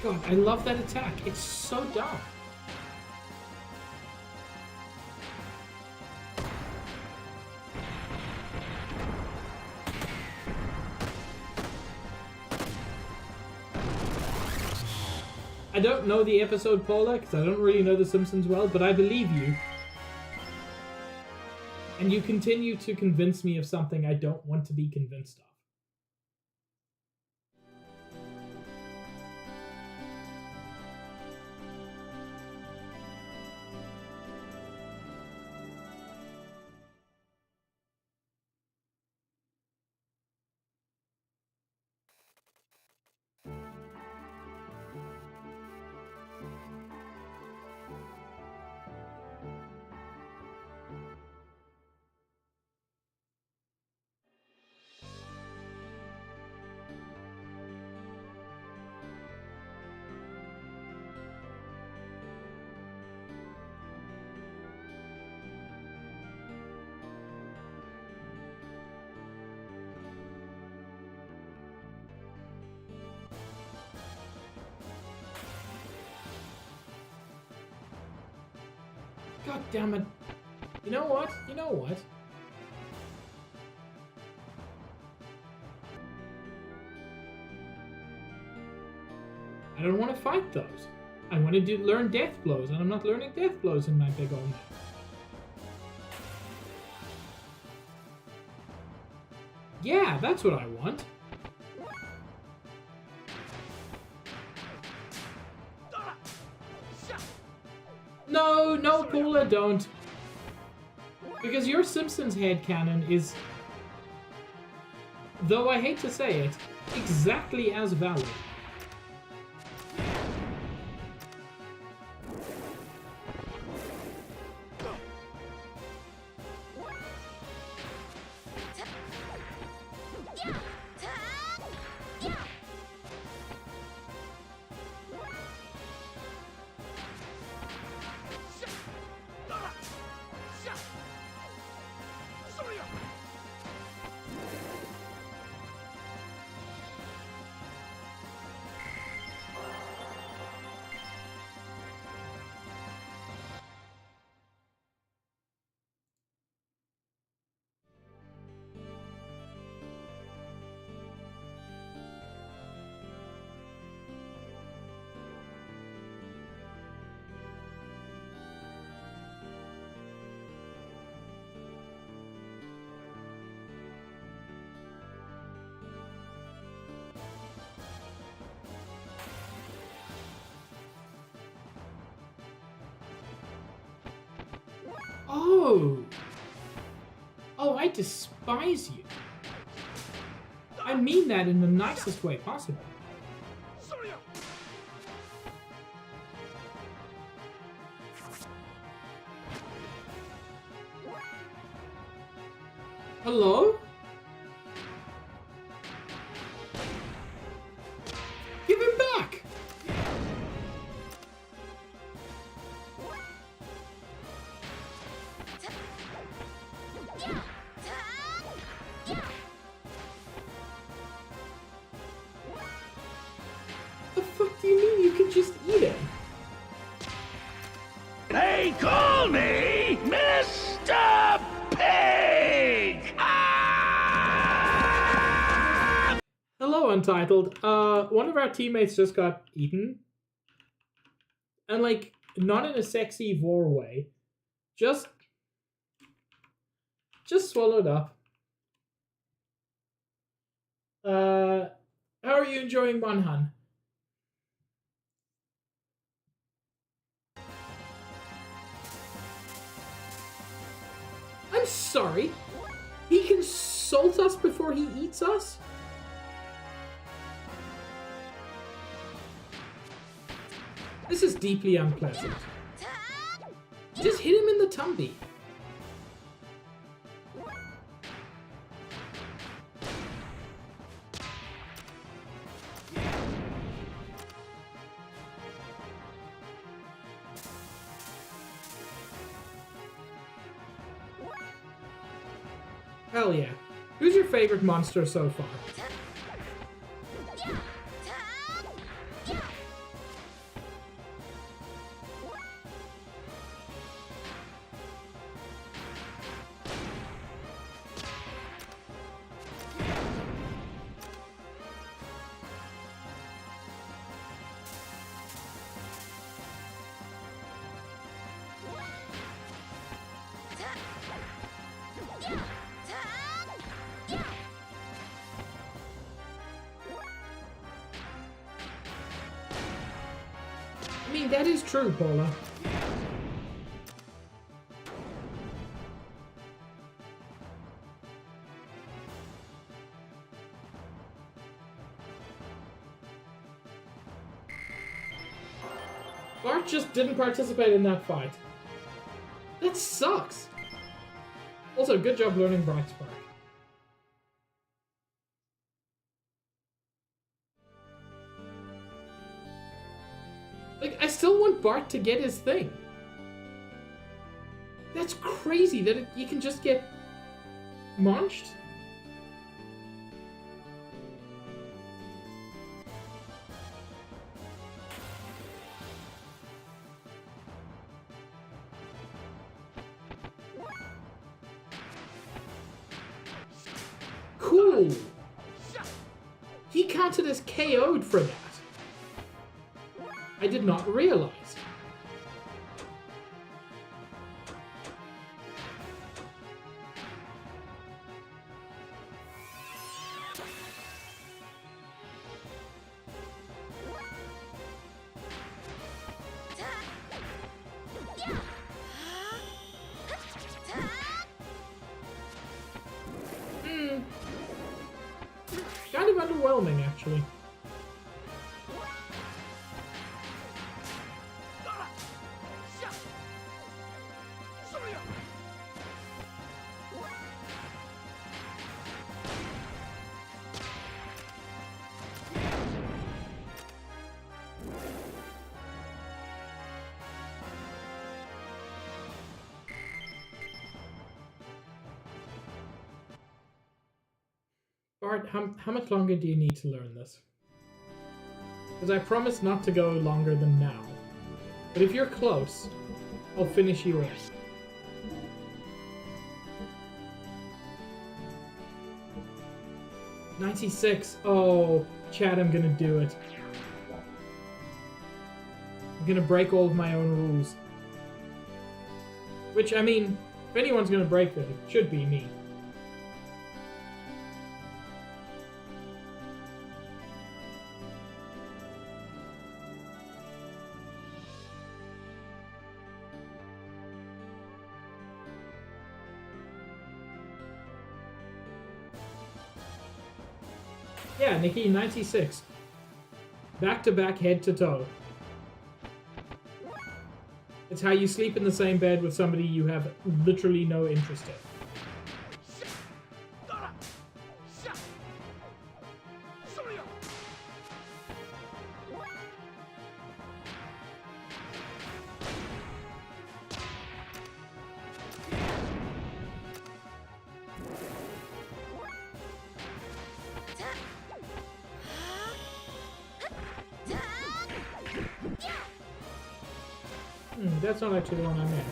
God, I love that attack. It's so dumb. I don't know the episode, Paula, because I don't really know The Simpsons well, but I believe you. And you continue to convince me of something I don't want to be convinced of. God damn it. You know what? You know what? I don't want to fight those. I want to learn death blows, and I'm not learning death blows in my big old map. Yeah, that's what I want. No, no, Paula, don't. Because your Simpsons headcanon is, though I hate to say it, exactly as valid. Oh! Oh, I despise you. I mean that in the nicest way possible. Hello? Give him back! The fuck do you mean you can just eat him? They call me Mr. Pig! Ah! Hello, Untitled. One of our teammates just got eaten. And, like, not in a sexy vor way. Just swallowed up. How are you enjoying Monhan? I'm sorry. He can salt us before he eats us? This is deeply unpleasant. Just hit him in the tumby. Hell yeah. Who's your favorite monster so far? that is true, Paula. Bart just didn't participate in that fight. That sucks. Also, good job learning Bright Spark. Like, I still want Bart to get his thing. That's crazy that you can just get munched. Cool. He counted as KO'd for that. I did not realize. Kind of underwhelming, actually. Bart, how much longer do you need to learn this? Because I promise not to go longer than now. But if you're close, I'll finish you off. $96. Oh, Chad, I'm gonna do it. I'm gonna break all of my own rules. Which, I mean, if anyone's gonna break them, it should be me. Yeah, Nikki, 96. Back to back, head to toe. It's how you sleep in the same bed with somebody you have literally no interest in. That's not actually the one I meant.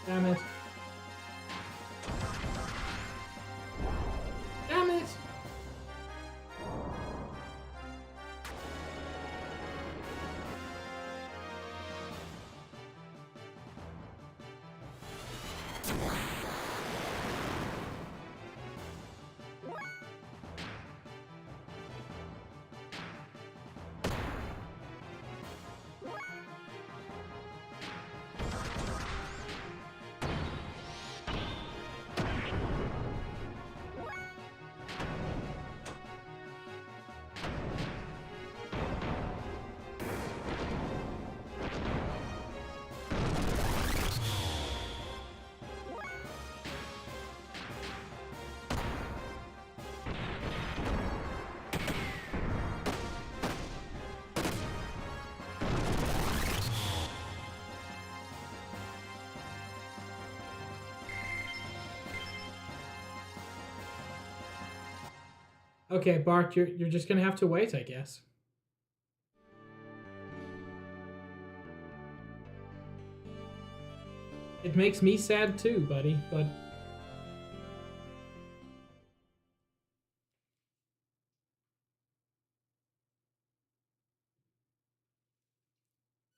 Damn it. Damn it! Okay, Bart, you're just gonna have to wait, I guess. It makes me sad too, buddy, but...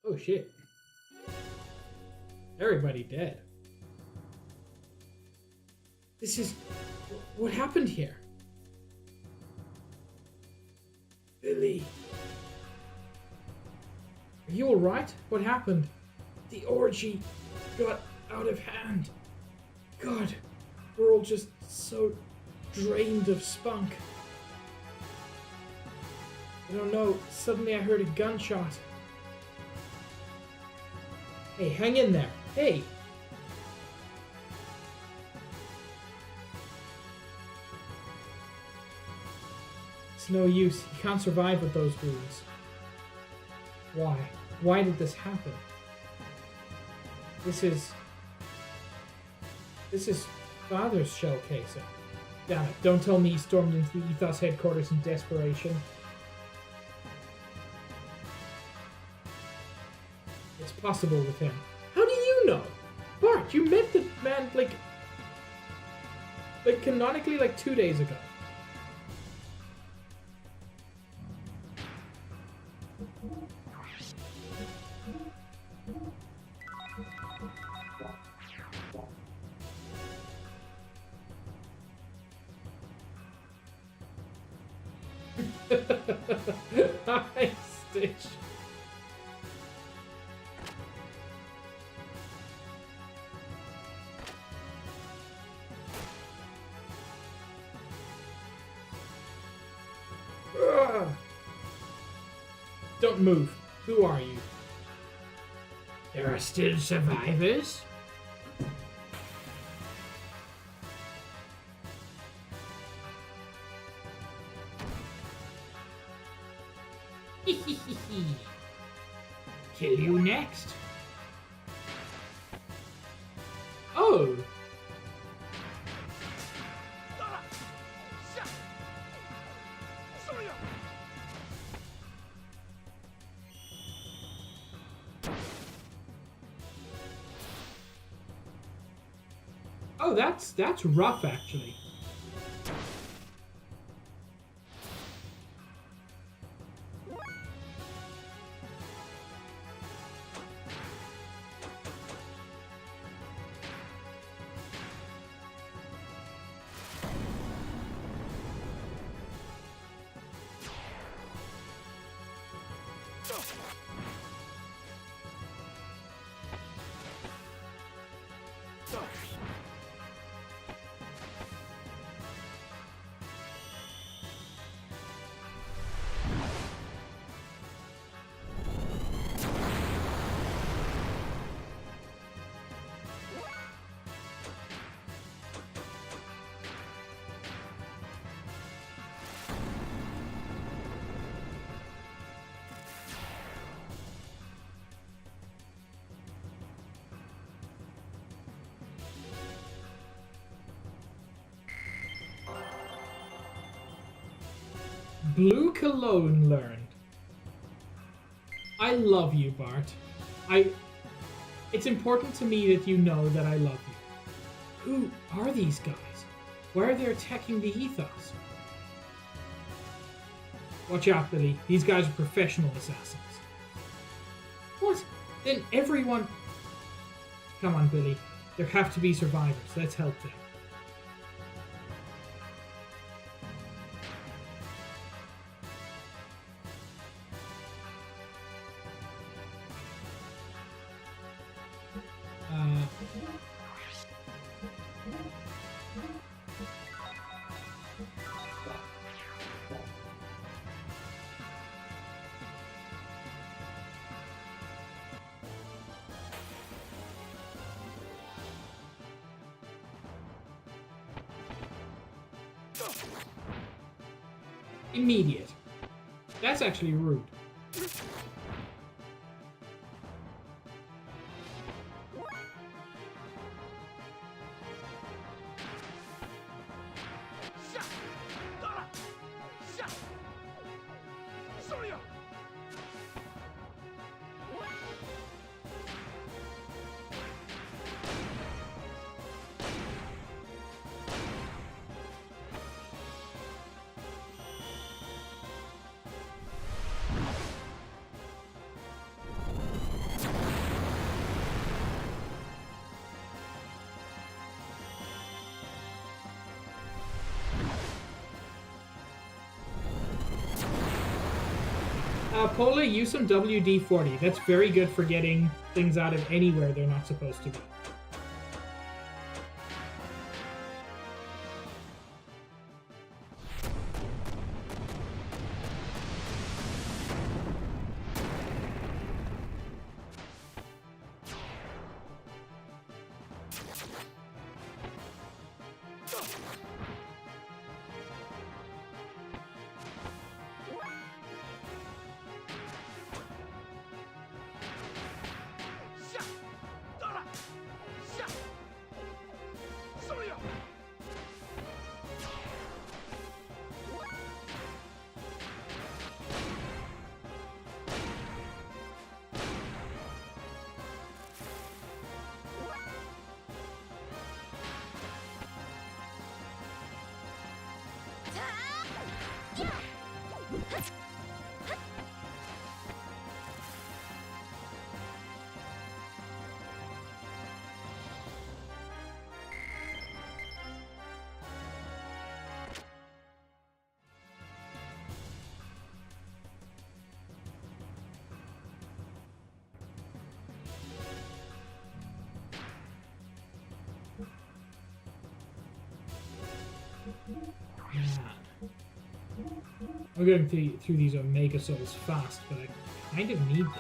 Oh shit. Everybody dead. This is... What happened here? Billy. Are you alright? What happened? The orgy got out of hand. God, we're all just so drained of spunk. I don't know, suddenly I heard a gunshot. Hey, hang in there. Hey! It's no use. He can't survive with those wounds. Why? Why did this happen? This is Father's shell casing. Damn it, don't tell me he stormed into the Ethos headquarters in desperation. It's possible with him. How do you know? Bart, you met the man, like canonically, 2 days ago. Hi, Stitch. Ugh. Don't move. Who are you? There are still survivors? Kill you next. Oh. Oh, that's rough, actually. Blue Cologne learned. I love you, Bart. It's important to me that you know that I love you. Who are these guys? Why are they attacking the Ethos? Watch out, Billy. These guys are professional assassins. What? Then everyone... Come on, Billy. There have to be survivors. Let's help them. Immediate. That's actually rude. Pola, use some WD-40. That's very good for getting things out of anywhere they're not supposed to be. I'm going through these Omega Souls fast, but I kind of need them.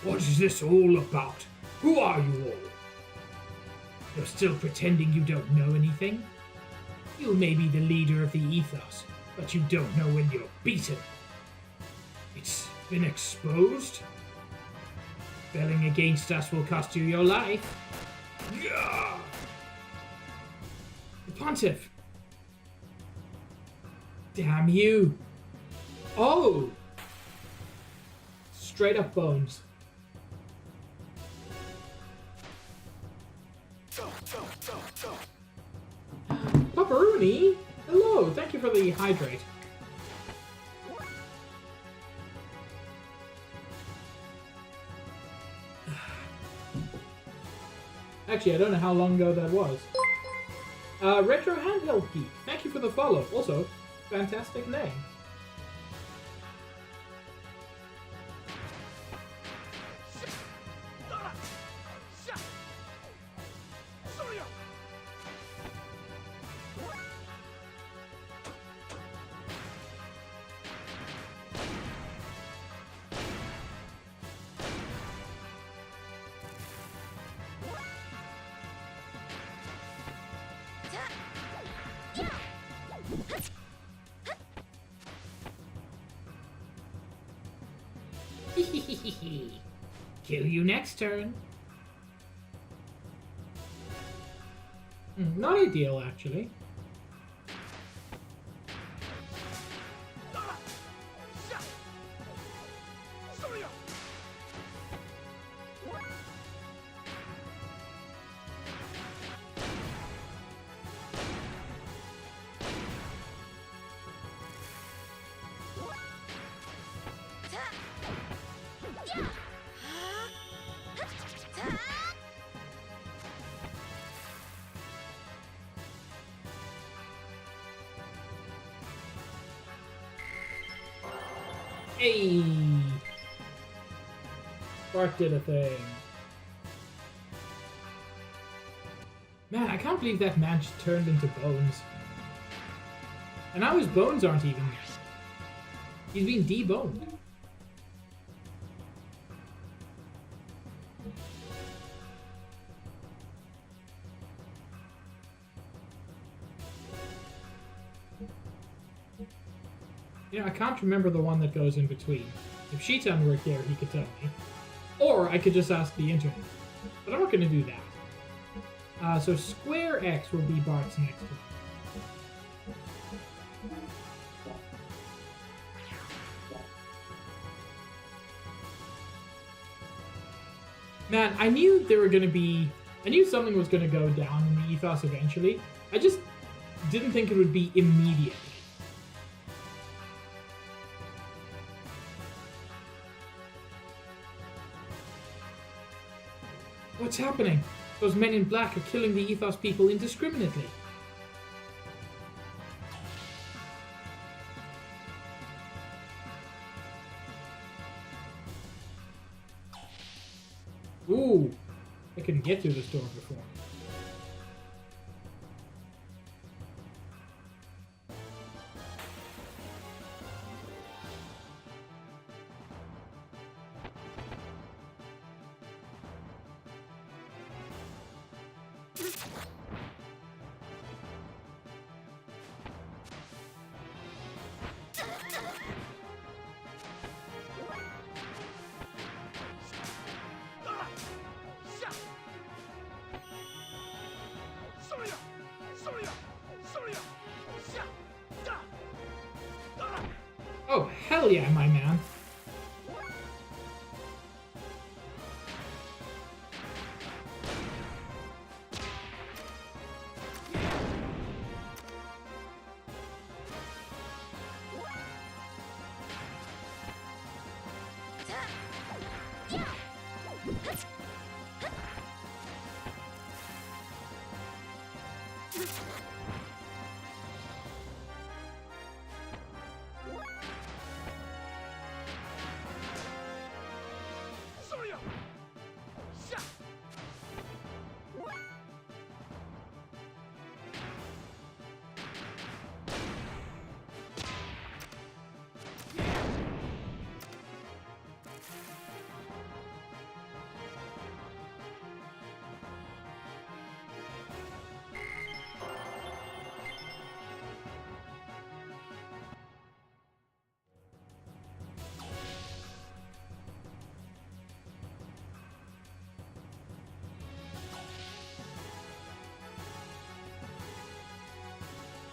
What is this all about? Who are you all? You're still pretending you don't know anything? You may be the leader of the Ethos, but you don't know when you're beaten. It's been exposed? Rebelling against us will cost you your life. Yeah! The Pontiff! Damn you! Oh! Straight up bones. Pepperoni! Hello, thank you for the hydrate. Actually, I don't know how long ago that was. Retro Handheld Geek, thank you for the follow. Also, fantastic name. Kill you next turn. Not ideal, actually. Hey! Spark did a thing. Man, I can't believe that man just turned into bones. And now his bones aren't even there. He's been deboned. You know, I can't remember the one that goes in between. If Shitan were here, he could tell me. Or I could just ask the internet. But I'm not going to do that. So Square X will be Bart's next one. Man, I knew there were going to be I knew something was going to go down in the ethos eventually. I just didn't think it would be immediately. What's happening? Those men in black are killing the ethos people indiscriminately. Ooh, I couldn't get through this door before. Oh, hell yeah, my man.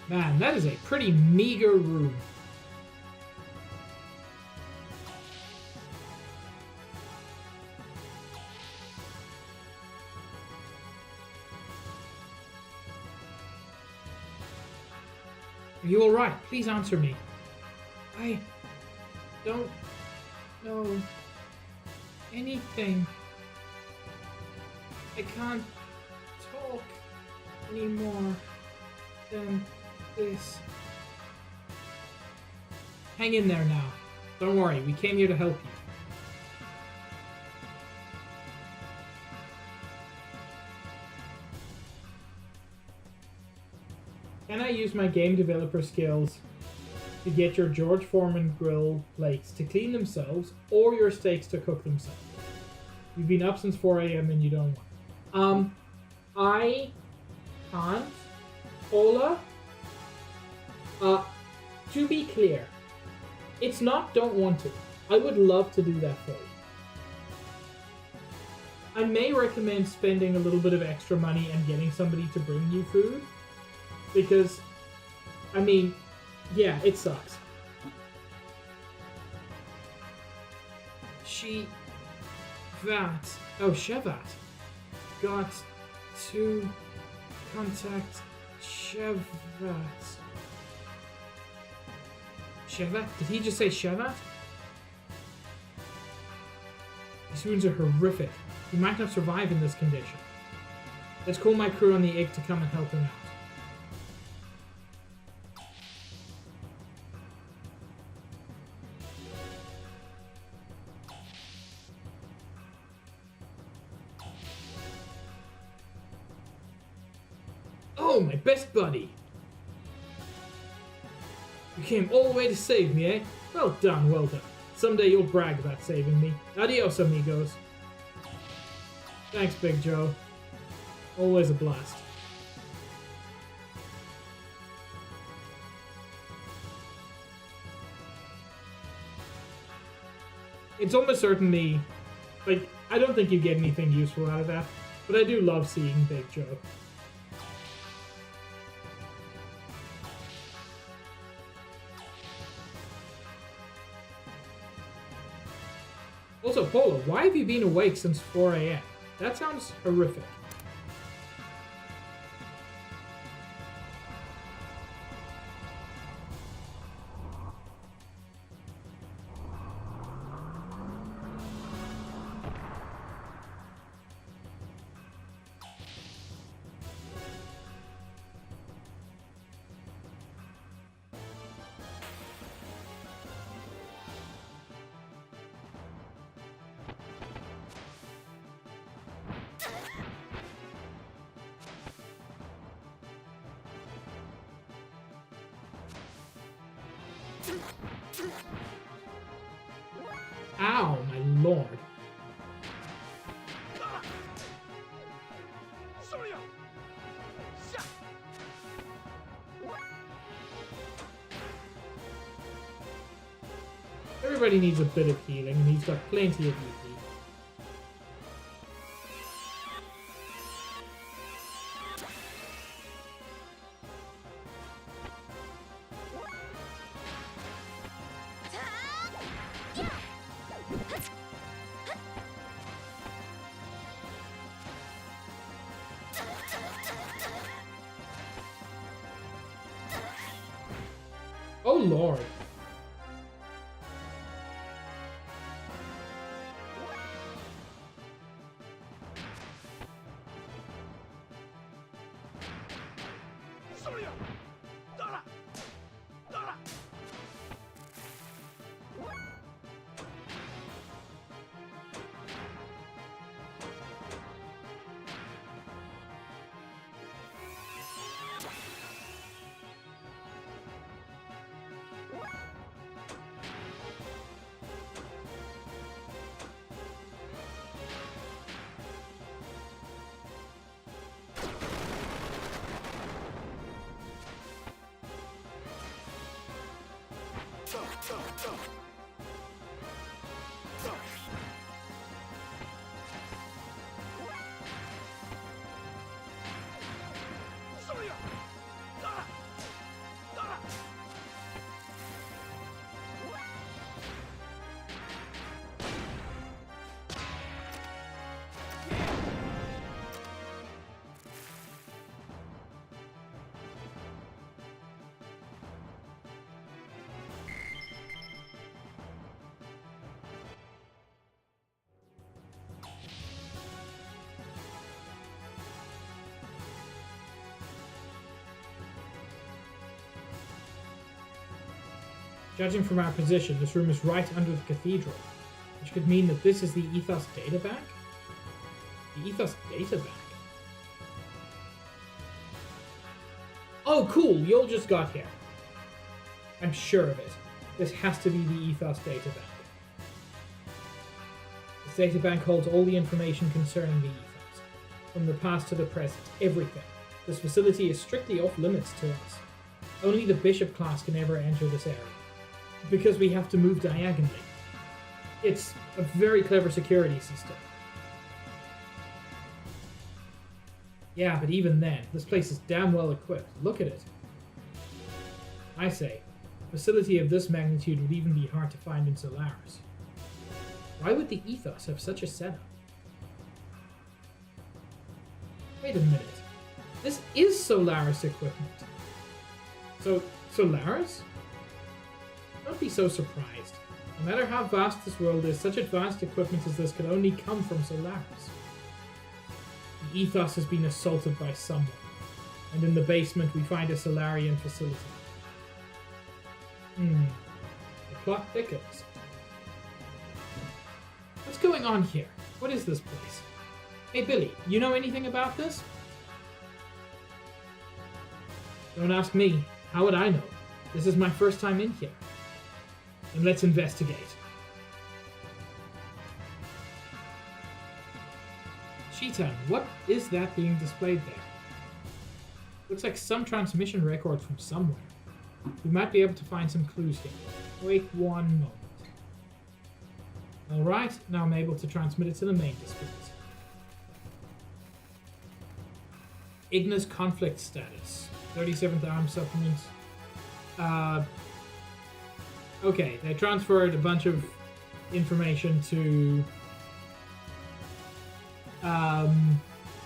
Man, that is a pretty meager room. Are you alright? Please answer me. I don't know anything. I can't talk anymore than this. Hang in there now. Don't worry, we came here to help you. Can I use my game developer skills to get your George Foreman grill plates to clean themselves or your steaks to cook themselves? You've been up since 4 a.m. and you don't want. I can't. Paula? To be clear, it's not don't want to. I would love to do that for you. I may recommend spending a little bit of extra money and getting somebody to bring you food. Because, I mean, yeah, it sucks. Shevat got to contact Shevat. Shevat? Did he just say Shevat? These wounds are horrific. He might not survive in this condition. Let's call my crew on the egg to come and help him out. Oh, my best buddy! You came all the way to save me, eh? Well done, well done. Someday you'll brag about saving me. Adios, amigos. Thanks, Big Joe. Always a blast. It's almost certainly... like, I don't think you get anything useful out of that, but I do love seeing Big Joe. Also, Paula, why have you been awake since 4 a.m.? That sounds horrific. lord. Everybody needs a bit of healing, and he's got plenty of EP. Oh lord. Judging from our position, this room is right under the cathedral, which could mean that this is the Ethos databank? The Ethos databank? Oh, cool! You'll just got here. I'm sure of it. This has to be the Ethos databank. This databank holds all the information concerning the Ethos, from the past to the present, everything. This facility is strictly off limits to us. Only the Bishop class can ever enter this area, because we have to move diagonally. It's a very clever security system. Yeah, but even then, this place is damn well equipped. Look at it. I say, a facility of this magnitude would even be hard to find in Solaris. Why would the Ethos have such a setup? Wait a minute. This is Solaris equipment. So, Solaris? Don't be so surprised. No matter how vast this world is, such advanced equipment as this could only come from Solaris. The Ethos has been assaulted by someone, and in the basement we find a Solarian facility. The plot thickens. What's going on here? What is this place? Hey Billy, you know anything about this? Don't ask me. How would I know? This is my first time in here. And let's investigate. Cheetah, what is that being displayed there? Looks like some transmission record from somewhere. We might be able to find some clues here. Wait one moment. Alright, now I'm able to transmit it to the main displays. Ignis conflict status. 37th arm supplement. Okay, they transferred a bunch of information to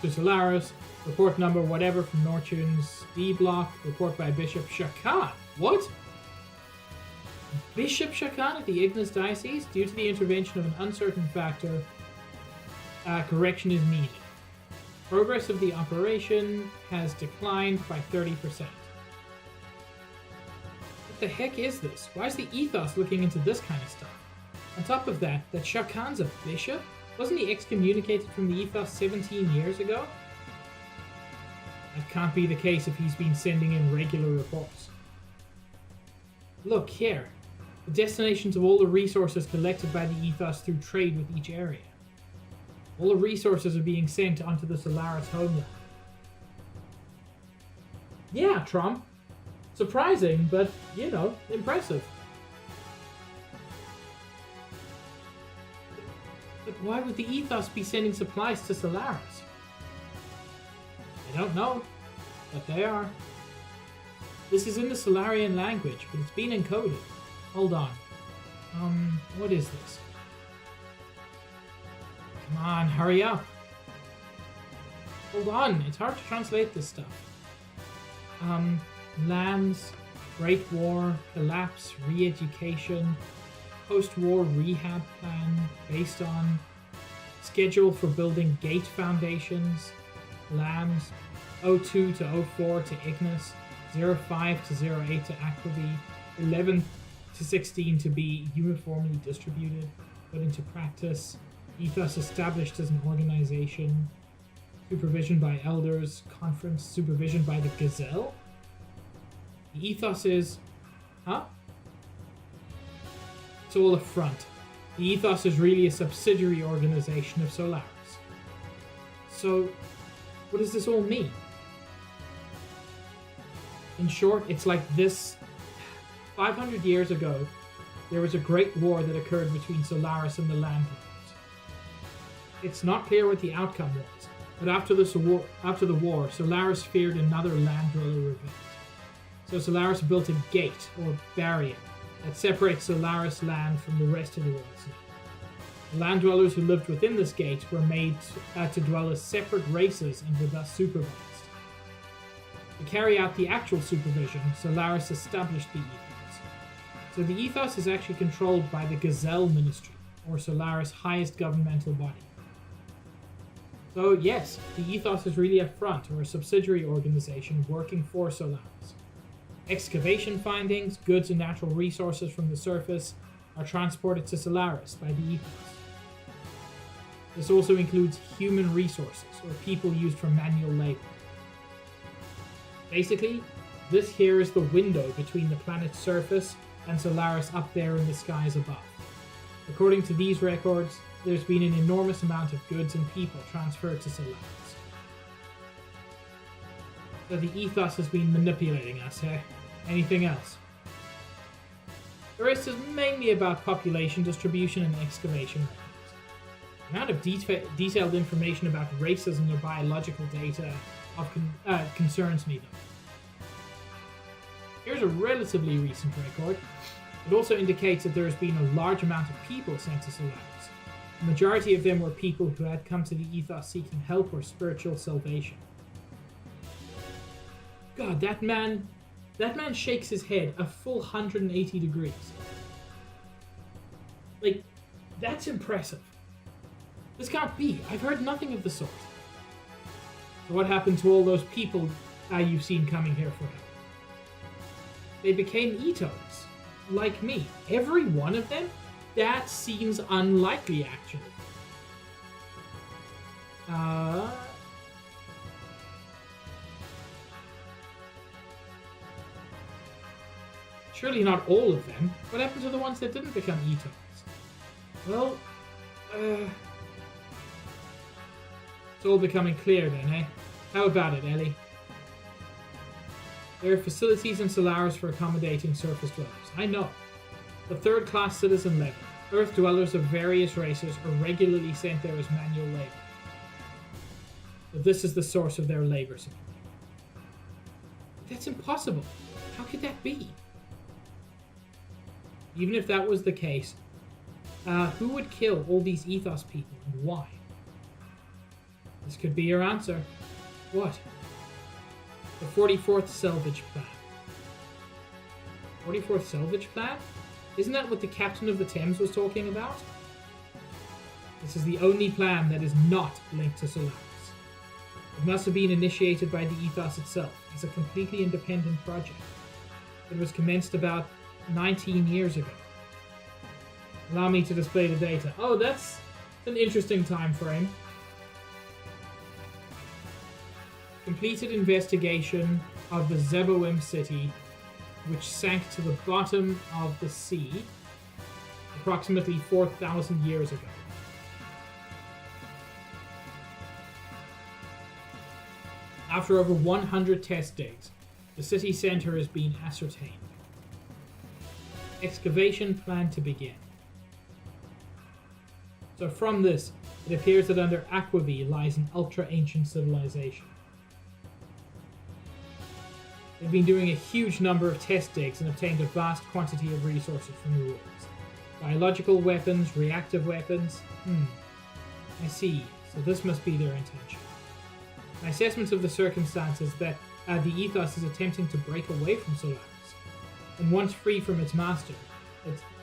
Solaris. Report number whatever from Nortune's D block. Report by Bishop Shakan. What? Bishop Shakan at the Ignis Diocese? Due to the intervention of an uncertain factor, correction is needed. Progress of the operation has declined by 30%. What the heck is this? Why is the Ethos looking into this kind of stuff? On top of that Shakan's a bishop? Wasn't he excommunicated from the Ethos 17 years ago? That can't be the case if he's been sending in regular reports. Look here. the destinations of all the resources collected by the Ethos through trade with each area. All the resources are being sent onto the Solaris homeland. Yeah, Trump. Surprising, but, you know, impressive. But why would the Ethos be sending supplies to Solaris? I don't know, but they are. This is in the Solarian language, but it's been encoded. Hold on. What is this? Come on, hurry up. Hold on, it's hard to translate this stuff. Lands, Great War, Collapse, Re-Education, Post-War Rehab Plan, based on Schedule for building Gate Foundations, Lambs, 02 to 04 to Ignis, 05 to 08 to Aquavi, 11 to 16 to be uniformly distributed, put into practice, Ethos established as an organization, supervision by elders, conference, supervision by the Gazelle? The Ethos is... Huh? It's all a front. The Ethos is really a subsidiary organization of Solaris. So, what does this all mean? In short, it's like this. 500 years ago, there was a great war that occurred between Solaris and the Land Dwellers. It's not clear what the outcome was, but after the war, Solaris feared another Land Dweller event. So Solaris built a gate, or barrier, that separates Solaris land from the rest of the world's land. The Land Dwellers who lived within this gate were made to dwell as separate races and were thus supervised. To carry out the actual supervision, Solaris established the Ethos. So the Ethos is actually controlled by the Gazelle Ministry, or Solaris' highest governmental body. So yes, the Ethos is really a front, or a subsidiary organization working for Solaris. Excavation findings, goods and natural resources from the surface are transported to Solaris by the Ethos. This also includes human resources, or people used for manual labor. Basically, this here is the window between the planet's surface and Solaris up there in the skies above. According to these records, there's been an enormous amount of goods and people transferred to Solaris. So the Ethos has been manipulating us, eh? Anything else? The rest is mainly about population distribution and excavation records. The amount of detailed information about races and their biological data concerns me, though. Here's a relatively recent record. It also indicates that there has been a large amount of people sent to Solaris. The majority of them were people who had come to the Ethos seeking help or spiritual salvation. God, that man shakes his head a full 180 degrees. Like, that's impressive. This can't be. I've heard nothing of the sort. So what happened to all those people you've seen coming here for help? They became Ethos, like me. Every one of them? That seems unlikely, actually. Surely not all of them. What happened to the ones that didn't become Ethos? Well, it's all becoming clear then, eh? How about it, Ellie? There are facilities in Solaris for accommodating surface dwellers. I know. The third-class citizen level. Earth dwellers of various races are regularly sent there as manual labor. But this is the source of their labor supply. That's impossible. How could that be? Even if that was the case, who would kill all these Ethos people and why? This could be your answer. What? The 44th Salvage Plan. 44th Salvage Plan? Isn't that what the captain of the Thames was talking about? This is the only plan that is not linked to Solaris. It must have been initiated by the Ethos itself as a completely independent project. It was commenced about 19 years ago. Allow me to display the data. Oh, that's an interesting time frame. Completed investigation of the Zeboim city which sank to the bottom of the sea approximately 4,000 years ago. After over 100 test digs, the city center has been ascertained. Excavation planned to begin. So from this, it appears that under Aquavi lies an ultra-ancient civilization. They've been doing a huge number of test digs and obtained a vast quantity of resources from the ruins. Biological weapons, reactive weapons. I see. So this must be their intention. My assessment of the circumstances that the Ethos is attempting to break away from Solaris. And once free from its master,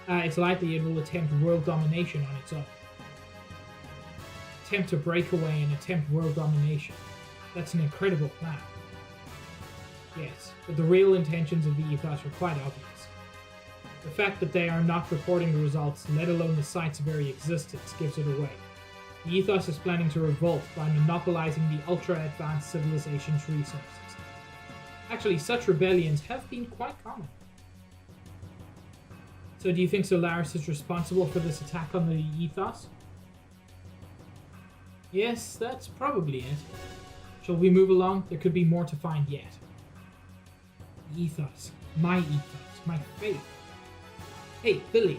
it's likely it will attempt world domination on its own. Attempt to break away and attempt world domination. That's an incredible plan. Yes, but the real intentions of the Ethos are quite obvious. The fact that they are not reporting the results, let alone the site's very existence, gives it away. The Ethos is planning to revolt by monopolizing the ultra-advanced civilization's resources. Actually, such rebellions have been quite common. So do you think Solaris is responsible for this attack on the Ethos? Yes, that's probably it. Shall we move along? There could be more to find yet. The Ethos. My faith. Hey, Billy.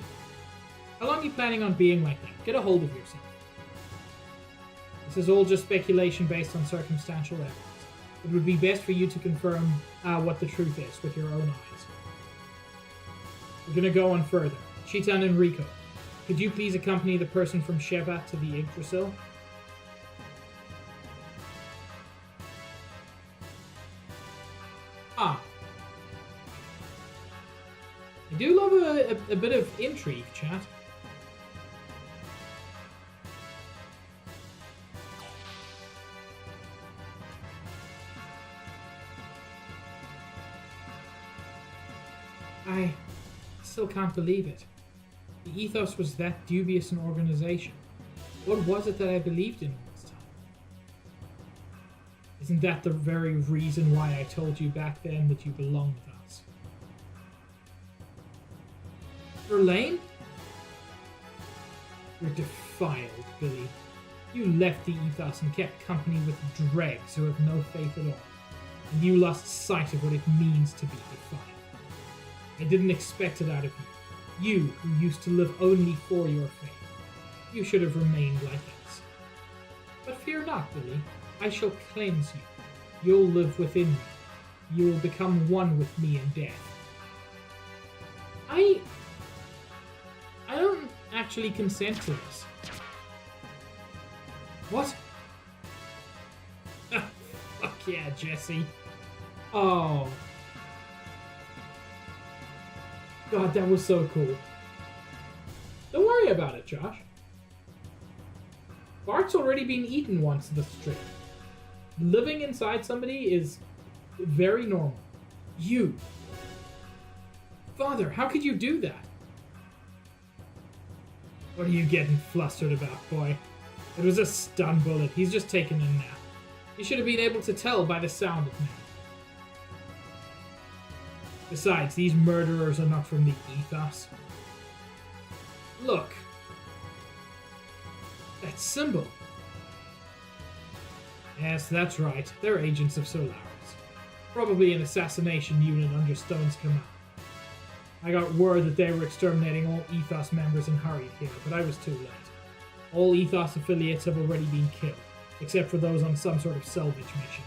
How long are you planning on being like that? Get a hold of yourself. This is all just speculation based on circumstantial evidence. It would be best for you to confirm what the truth is with your own eyes. We're gonna go on further. Chitan and Rico, could you please accompany the person from Sheva to the Yggdrasil? I do love a bit of intrigue, chat. I still can't believe it. The Ethos was that dubious an organization. What was it that I believed in all this time? Isn't that the very reason why I told you back then that you belonged with us? Verlaine? You're defiled, Billy. You left the Ethos and kept company with dregs who have no faith at all. And you lost sight of what it means to be defiled. I didn't expect it out of you. You, who used to live only for your faith. You should have remained like us. But fear not, Billy. I shall cleanse you. You'll live within me. You will become one with me in death. I don't actually consent to this. What? Fuck yeah, Jesse. Oh. God, that was so cool. Don't worry about it, Josh. Bart's already been eaten once this trip. Living inside somebody is very normal. You. Father, how could you do that? What are you getting flustered about, boy? It was a stun bullet. He's just taking a nap. You should have been able to tell by the sound of me. Besides, these murderers are not from the Ethos. Look. That symbol. Yes, that's right. They're agents of Solaris. Probably an assassination unit under Stone's command. I got word that they were exterminating all Ethos members and hurried here, but I was too late. All Ethos affiliates have already been killed, except for those on some sort of salvage mission.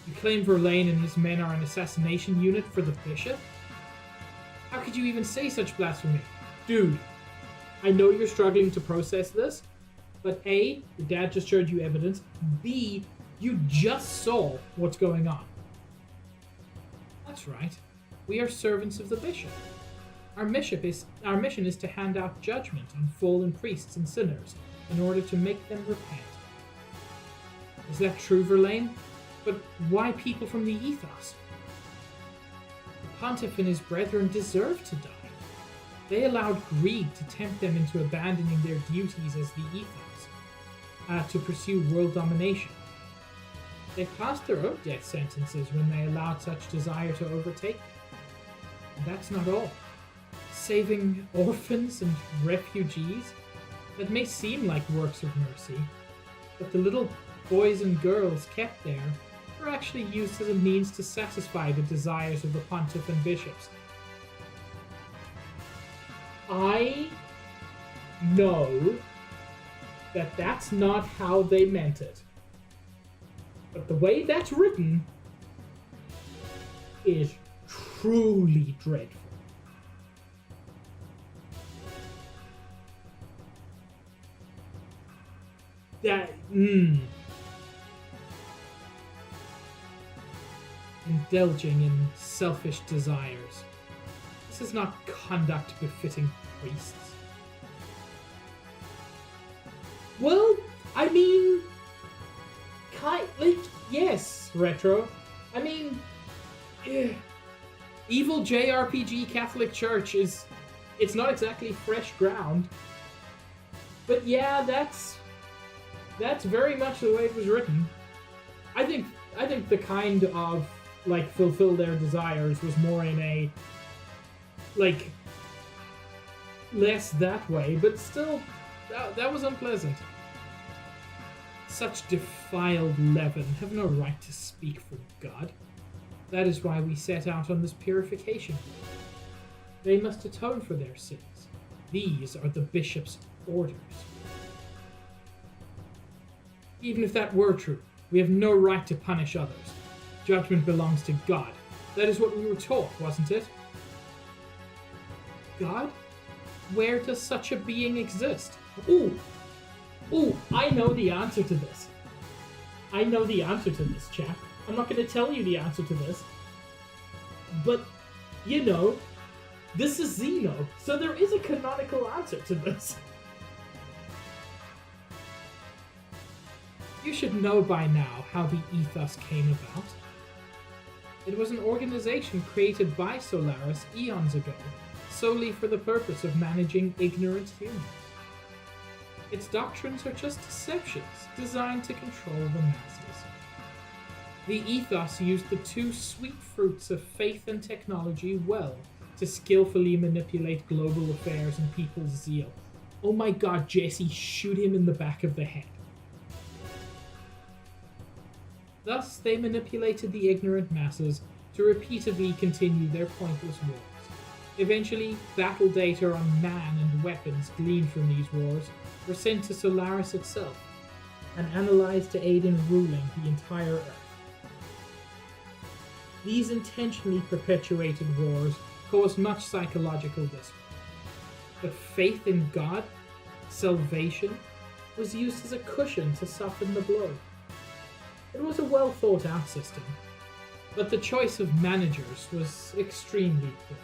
You claim Verlaine and his men are an assassination unit for the Bishop? How could you even say such blasphemy? Dude, I know you're struggling to process this, but A, your dad just showed you evidence. B, you just saw what's going on. That's right. We are servants of the Bishop. Our mission is to hand out judgment on fallen priests and sinners in order to make them repent. Is that true, Verlaine? But why people from the Ethos? The Pontiff and his brethren deserve to die. They allowed greed to tempt them into abandoning their duties as the Ethos, to pursue world domination. They passed their own death sentences when they allowed such desire to overtake them. And that's not all. Saving orphans and refugees, that may seem like works of mercy, but the little boys and girls kept there were actually used as a means to satisfy the desires of the pontiff and bishops. I know that that's not how they meant it. But the way that's written is truly dreadful. That, indulging in selfish desires. This is not conduct befitting priests. Well, I mean, yes, Retro. I mean, evil JRPG Catholic Church it's not exactly fresh ground. But yeah, that's very much the way it was written. I think the kind of, like, fulfill their desires was more in a, like, less that way, but still, that was unpleasant. Such defiled leaven have no right to speak for God. That is why we set out on this purification. They must atone for their sins. These are the bishop's orders. Even if that were true, we have no right to punish others. Judgment belongs to God. That is what we were taught, wasn't it? God? Where does such a being exist? Ooh, I know the answer to this. I know the answer to this, chap. I'm not going to tell you the answer to this. But, you know, this is Xeno, so there is a canonical answer to this. You should know by now how the ethos came about. It was an organization created by Solaris eons ago, solely for the purpose of managing ignorant humans. Its doctrines are just deceptions designed to control the masses. The ethos used the two sweet fruits of faith and technology well to skillfully manipulate global affairs and people's zeal. Oh my god, Jesse, shoot him in the back of the head. Thus, they manipulated the ignorant masses to repeatedly continue their pointless wars. Eventually, battle data on man and weapons gleaned from these wars were sent to Solaris itself, and analyzed to aid in ruling the entire Earth. These intentionally perpetuated wars caused much psychological distress. But faith in God, salvation, was used as a cushion to soften the blow. It was a well thought out system, but the choice of managers was extremely poor.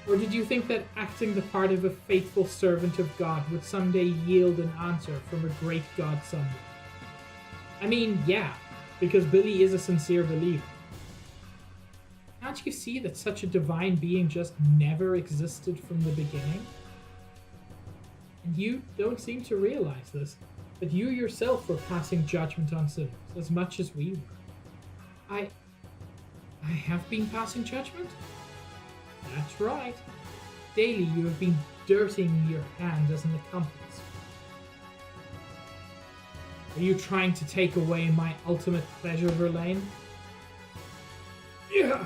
Or did you think that acting the part of a faithful servant of God would someday yield an answer from a great God somewhere? I mean, yeah, because Billy is a sincere believer. Can't you see that such a divine being just never existed from the beginning? And you don't seem to realize this, but you yourself were passing judgment on sinners as much as we were. I have been passing judgment? That's right. Daily you have been dirtying your hand as an accomplice. Are you trying to take away my ultimate pleasure, Verlaine? Yeah!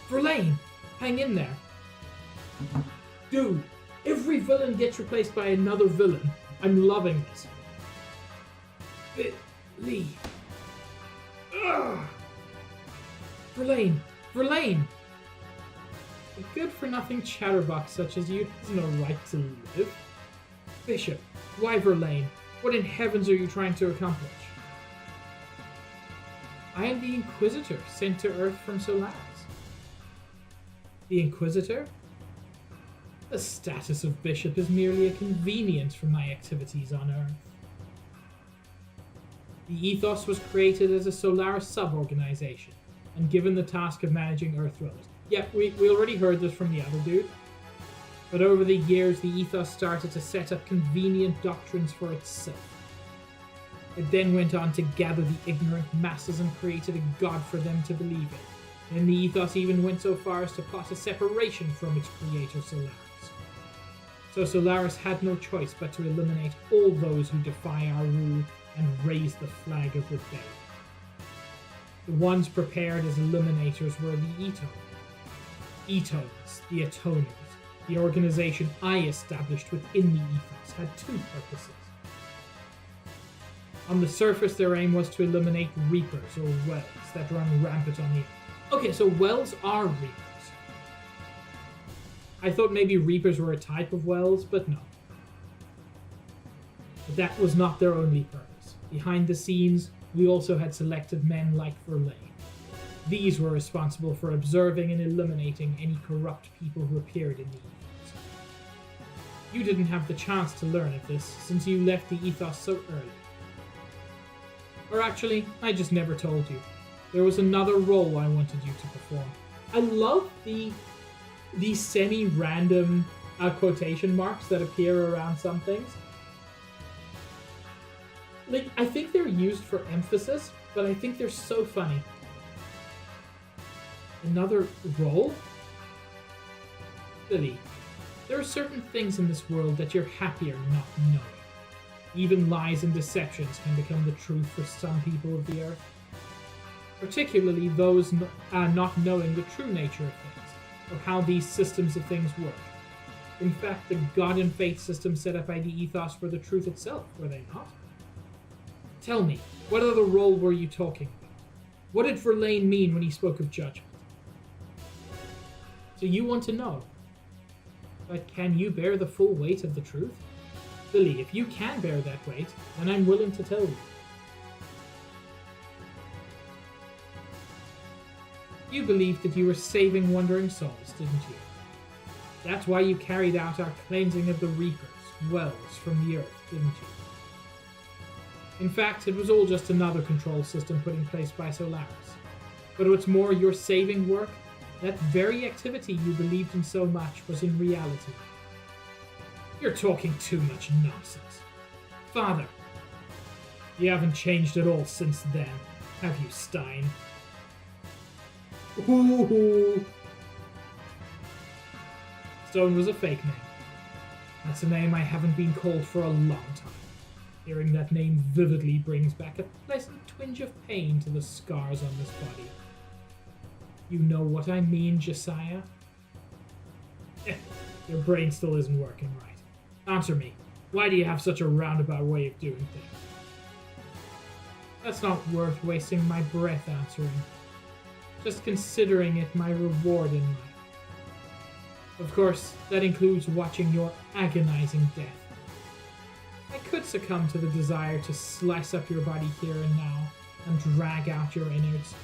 Verlaine, hang in there. Dude, every villain gets replaced by another villain. I'm loving this. Lee. Ugh. Verlaine! A good-for-nothing chatterbox such as you has no right to live. Bishop, why Verlaine? What in heavens are you trying to accomplish? I am the Inquisitor sent to Earth from Solaris. The Inquisitor? The status of Bishop is merely a convenience for my activities on Earth. The Ethos was created as a Solaris sub-organization, and given the task of managing Earth-dwellers. Yep, we already heard this from the other dude. But over the years, the Ethos started to set up convenient doctrines for itself. It then went on to gather the ignorant masses and created a god for them to believe in. And the ethos even went so far as to plot a separation from its creator Solaris. So Solaris had no choice but to eliminate all those who defy our rule and raise the flag of rebellion. The ones prepared as eliminators were the Etones, the Atoners. The organization I established within the ethos had two purposes. On the surface, their aim was to eliminate Reapers, or Wells, that run rampant on the earth. Okay, so Wells are Reapers. I thought maybe Reapers were a type of Wells, but no. But that was not their only purpose. Behind the scenes, we also had selected men like Verlaine. These were responsible for observing and eliminating any corrupt people who appeared in the ethos. You didn't have the chance to learn of this, since you left the ethos so early. Or actually, I just never told you. There was another role I wanted you to perform. I love the semi-random quotation marks that appear around some things. Like, I think they're used for emphasis, but I think they're so funny. Another role? Billy, there are certain things in this world that you're happier not knowing. Even lies and deceptions can become the truth for some people of the earth. Particularly those not knowing the true nature of things, or how these systems of things work. In fact, the God and Fate system set up by the ethos were the truth itself, were they not? Tell me, what other role were you talking about? What did Verlaine mean when he spoke of judgment? So you want to know. But can you bear the full weight of the truth? Billy, if you can bear that weight, then I'm willing to tell you. You believed that you were saving wandering souls, didn't you? That's why you carried out our cleansing of the Reapers, Wells, from the earth, didn't you? In fact, it was all just another control system put in place by Solaris. But what's more, your saving work, that very activity you believed in so much, was in reality. You're talking too much nonsense. Father, you haven't changed at all since then, have you, Stein? Ooh. Stone was a fake name. That's a name I haven't been called for a long time. Hearing that name vividly brings back a pleasant twinge of pain to the scars on this body. You know what I mean, Josiah? Your brain still isn't working right. Answer me. Why do you have such a roundabout way of doing things? That's not worth wasting my breath answering. Just considering it my reward in life. Of course, that includes watching your agonizing death. I could succumb to the desire to slice up your body here and now, and drag out your innards.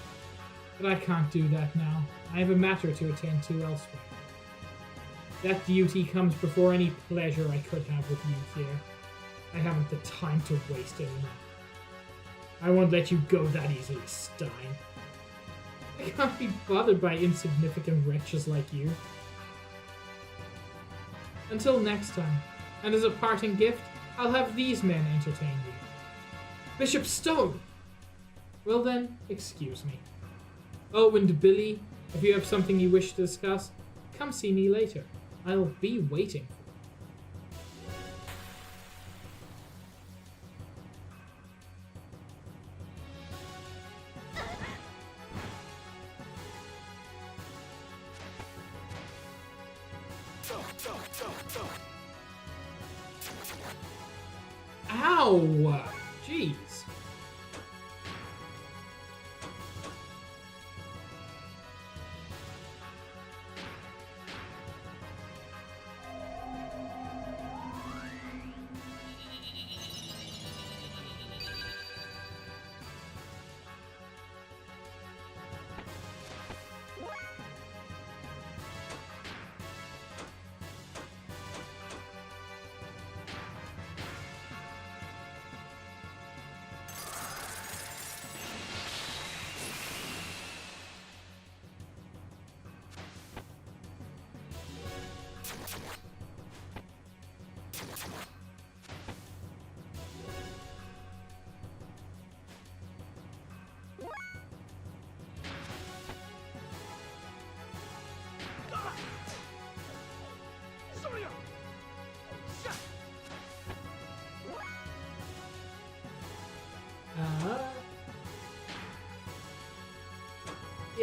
But I can't do that now. I have a matter to attend to elsewhere. That duty comes before any pleasure I could have with you here. I haven't the time to waste anymore. I won't let you go that easily, Stein. I can't be bothered by insignificant wretches like you. Until next time, and as a parting gift, I'll have these men entertain you. Bishop Stone! Well then, excuse me. Oh, and Billy, if you have something you wish to discuss, come see me later. I'll be waiting. Ow! Jeez.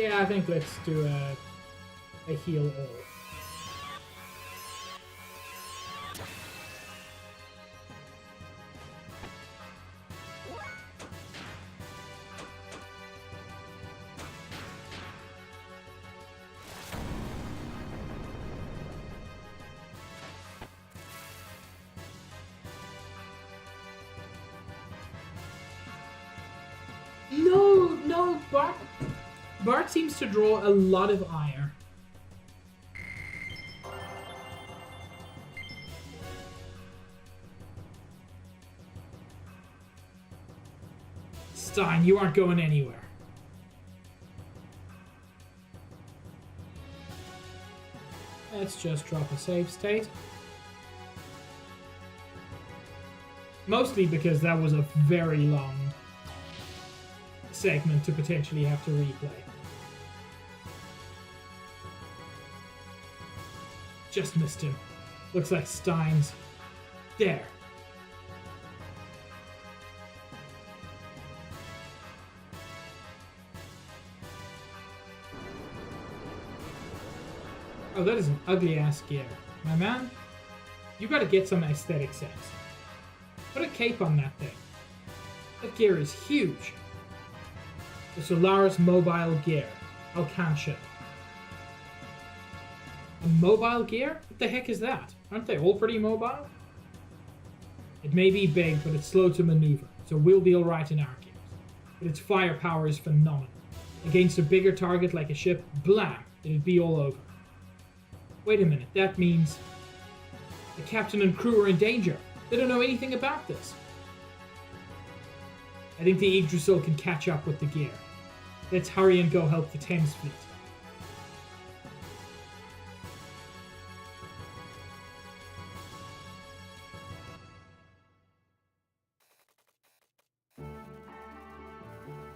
Yeah, I think let's do a heal all. No, Bart seems to draw a lot of ire. Stein, you aren't going anywhere. Let's just drop a save state. Mostly because that was a very long segment to potentially have to replay. Just missed him. Looks like Stein's there. Oh, that is an ugly ass gear. My man, you gotta get some aesthetic sense. Put a cape on that thing. That gear is huge. The Solaris Mobile Gear. Alcantia. A mobile gear? What the heck is that? Aren't they all pretty mobile? It may be big, but it's slow to maneuver, so we'll be alright in our gears. But its firepower is phenomenal. Against a bigger target like a ship, blam, it'd be all over. Wait a minute, that means the captain and crew are in danger. They don't know anything about this. I think the Yggdrasil can catch up with the gear. Let's hurry and go help the Thames fleet.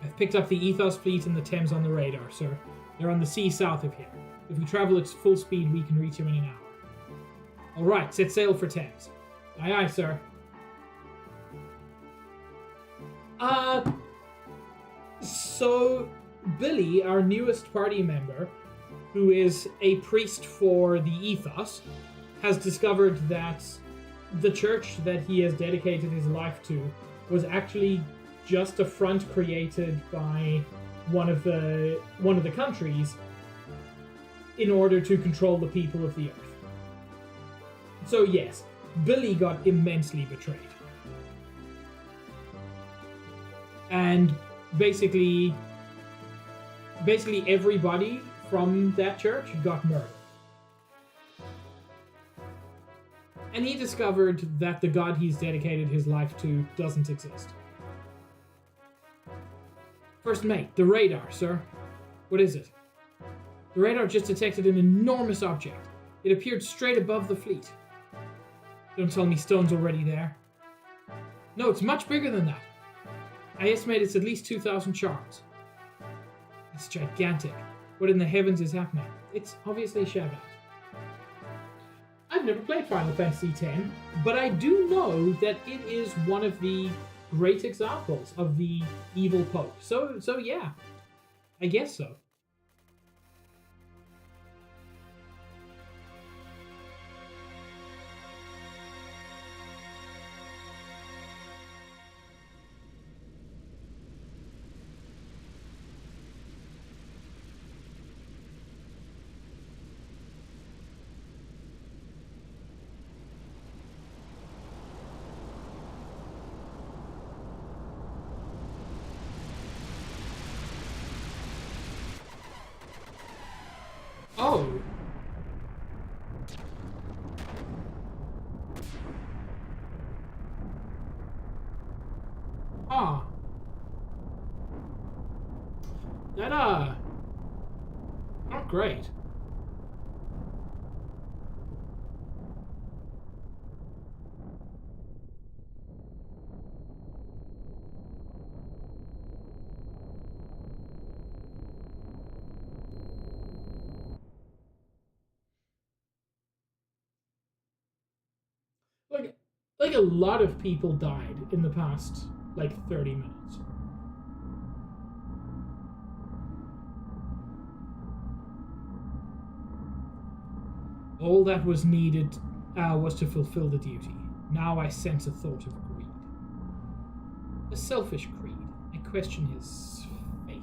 I've picked up the Ethos fleet and the Thames on the radar, sir. They're on the sea south of here. If we travel at full speed, we can reach them in an hour. Alright, set sail for Thames. Aye aye, sir. So Billy, our newest party member, who is a priest for the Ethos, has discovered that the church that he has dedicated his life to was actually just a front created by one of the countries in order to control the people of the earth. So yes, Billy got immensely betrayed. And basically everybody from that church got murdered. And he discovered that the god he's dedicated his life to doesn't exist. First mate, the radar, sir. What is it? The radar just detected an enormous object. It appeared straight above the fleet. Don't tell me Stone's already there. No, it's much bigger than that. I estimate it's at least 2,000 shards. It's gigantic. What in the heavens is happening? It's obviously Shabbat. I've never played Final Fantasy X, but I do know that it is one of the great examples of the evil Pope. So yeah, I guess so. Oh. Ah. That, not great. Like a lot of people died in the past, 30 minutes. All that was needed was to fulfill the duty. Now I sense a thought of greed. A selfish greed. I question his faith.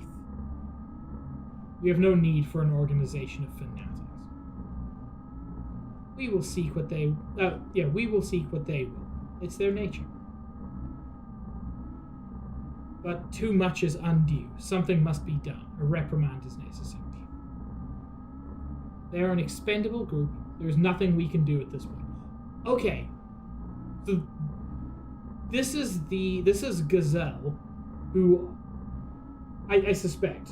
We have no need for an organization of fanatics. We will seek what they will. It's their nature. But too much is undue. Something must be done. A reprimand is necessary. They are an expendable group. There is nothing we can do at this point. Okay. So this is Gazelle, who I suspect.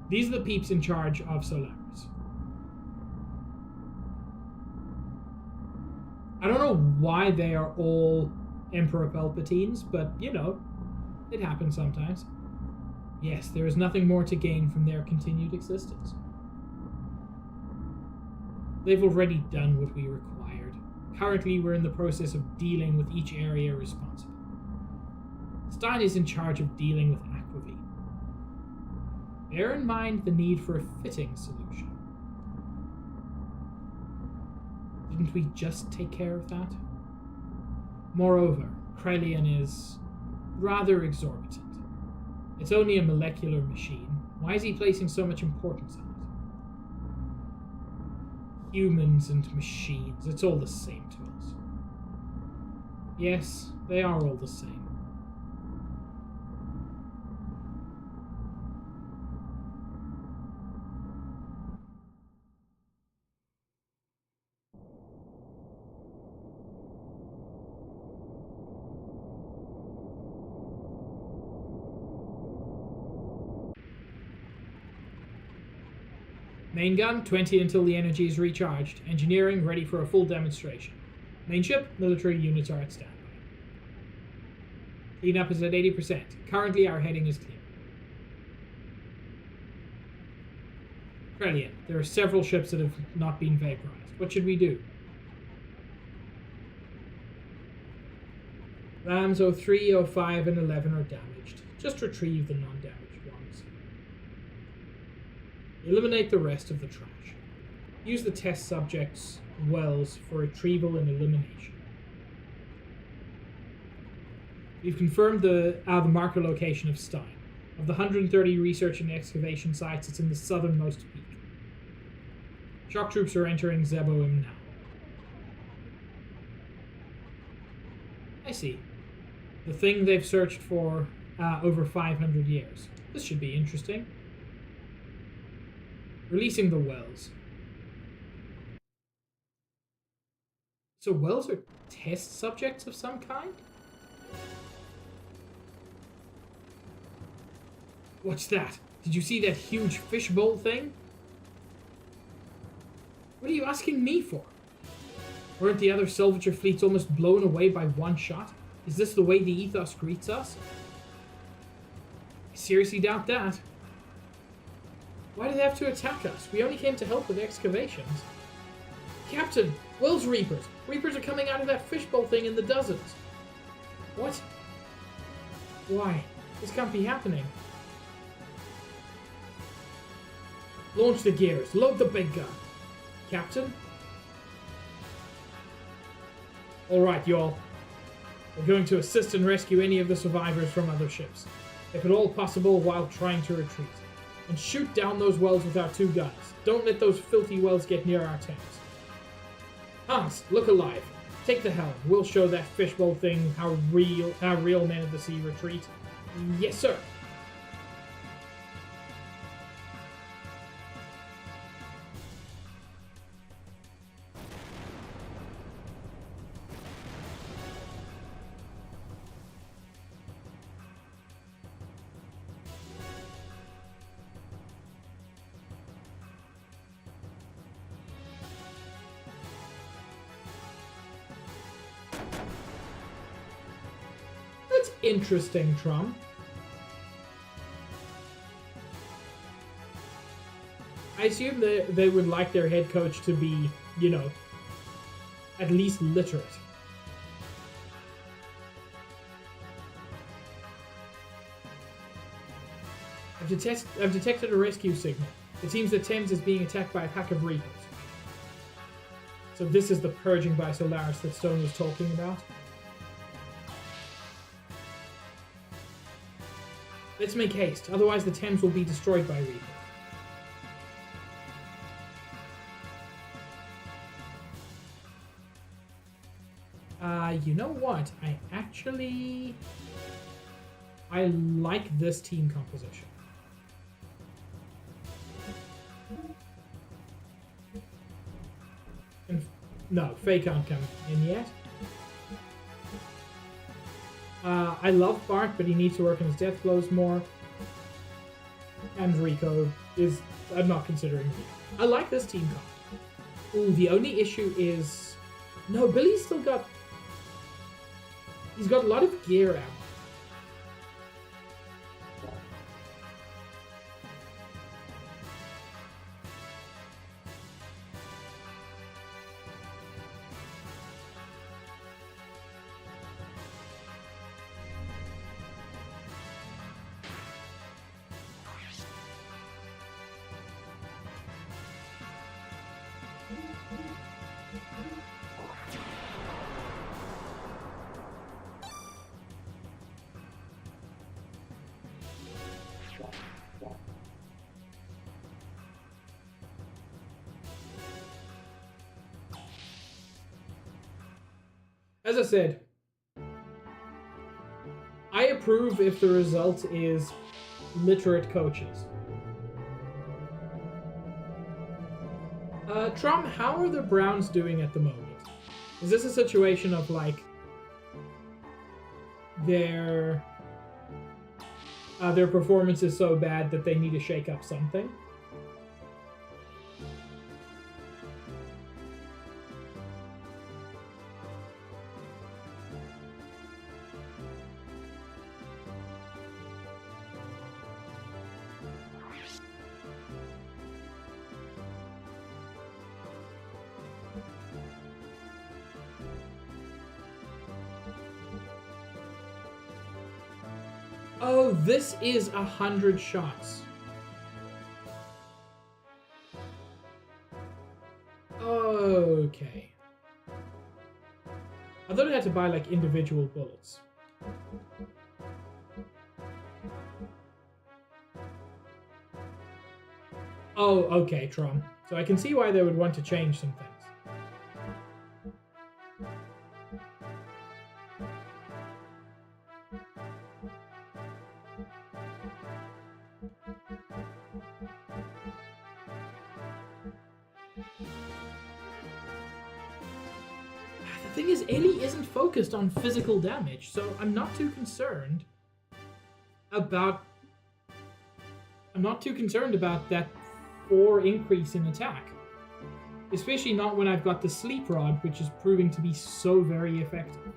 These are the peeps in charge of Solaris. I don't know why they are all Emperor Palpatines, but you know, it happens sometimes. Yes, there is nothing more to gain from their continued existence. They've already done what we required. Currently, we're in the process of dealing with each area responsible. Stein is in charge of dealing with Aquavine. Bear in mind the need for a fitting solution. Didn't we just take care of that? Moreover, Krelian is rather exorbitant. It's only a molecular machine. Why is he placing so much importance on it? Humans and machines, it's all the same to us. Yes, they are all the same. Main gun, 20 until the energy is recharged. Engineering, ready for a full demonstration. Main ship, military units are at standby. Cleanup is at 80%. Currently, our heading is clear. Krelian, there are several ships that have not been vaporized. What should we do? Rams 03, 05, and 11 are damaged. Just retrieve the non-damaged ones. Eliminate the rest of the trash. Use the test subjects' wells for retrieval and elimination. We've confirmed the marker location of Stein. Of the 130 research and excavation sites, it's in the southernmost peak. Shock troops are entering Zeboim now. I see. The thing they've searched for over 500 years. This should be interesting. Releasing the wells. So wells are test subjects of some kind? What's that? Did you see that huge fishbowl thing? What are you asking me for? Weren't the other salvager fleets almost blown away by one shot? Is this the way the ethos greets us? I seriously doubt that. Why do they have to attack us? We only came to help with excavations. Captain, Wells Reapers. Reapers are coming out of that fishbowl thing in the dozens. What? Why? This can't be happening. Launch the gears. Load the big gun. Captain? Alright, y'all. We're going to assist and rescue any of the survivors from other ships, if at all possible while trying to retreat. And shoot down those wells with our two guns. Don't let those filthy wells get near our tanks. Hans, look alive. Take the helm. We'll show that fishbowl thing how real men of the sea retreat. Yes, sir. That's interesting, Trump. I assume they would like their head coach to be, you know, at least literate. I've detected a rescue signal. It seems that Thames is being attacked by a pack of Reapers. So this is the purging by Solaris that Stone was talking about. Let's make haste, otherwise the Thames will be destroyed by Reaper. You know what? I like this team composition. And no, Faye can't come in yet. I love Bart, but he needs to work on his death blows more. And Rico is... I'm not considering Rico. I like this team comp. Ooh, the only issue is... No, Billy's still got... He's got a lot of gear ammo. As I said, I approve if the result is literate coaches. Trom, how are the Browns doing at the moment? Is this a situation of, like, their performance is so bad that they need to shake up something? Oh, this is 100 shots. Okay. I thought I had to buy, like, individual bullets. Oh, okay, Tron. So I can see why they would want to change some things. The thing is, Ellie isn't focused on physical damage, so I'm not too concerned about... I'm not too concerned about that 4 increase in attack. Especially not when I've got the Sleep Rod, which is proving to be so very effective.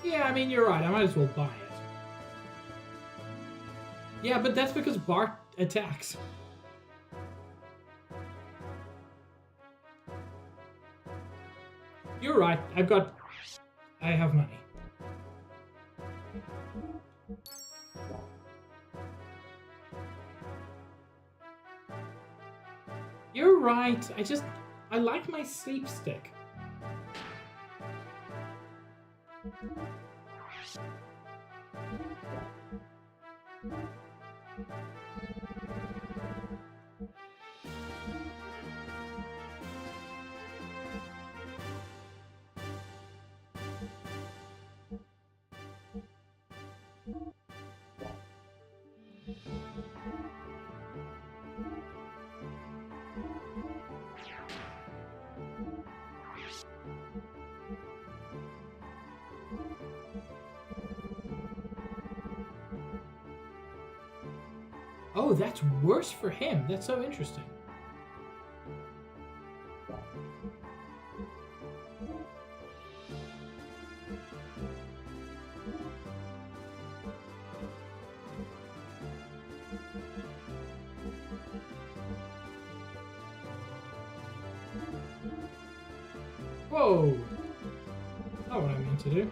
Yeah, I mean, you're right. I might as well buy it. Yeah, but that's because Bart attacks. You're right. I have money. You're right. I like my sleep stick. Oh, that's worse for him. That's so interesting. Whoa! Not what I meant to do.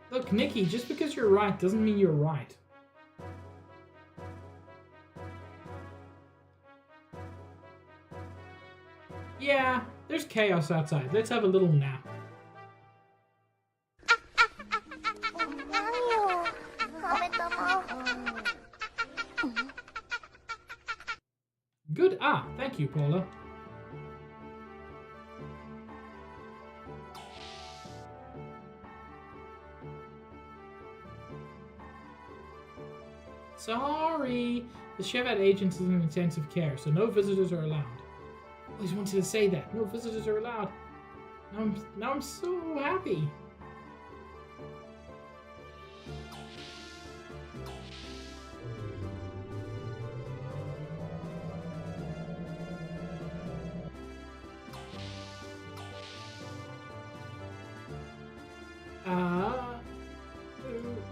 Look, Nikki, just because you're right doesn't mean you're right. Yeah, there's chaos outside. Let's have a little nap. Good. Ah, thank you, Paula. Sorry. The Chevat agent is in intensive care, so no visitors are allowed. I always wanted to say that. No visitors are allowed. Now I'm so happy.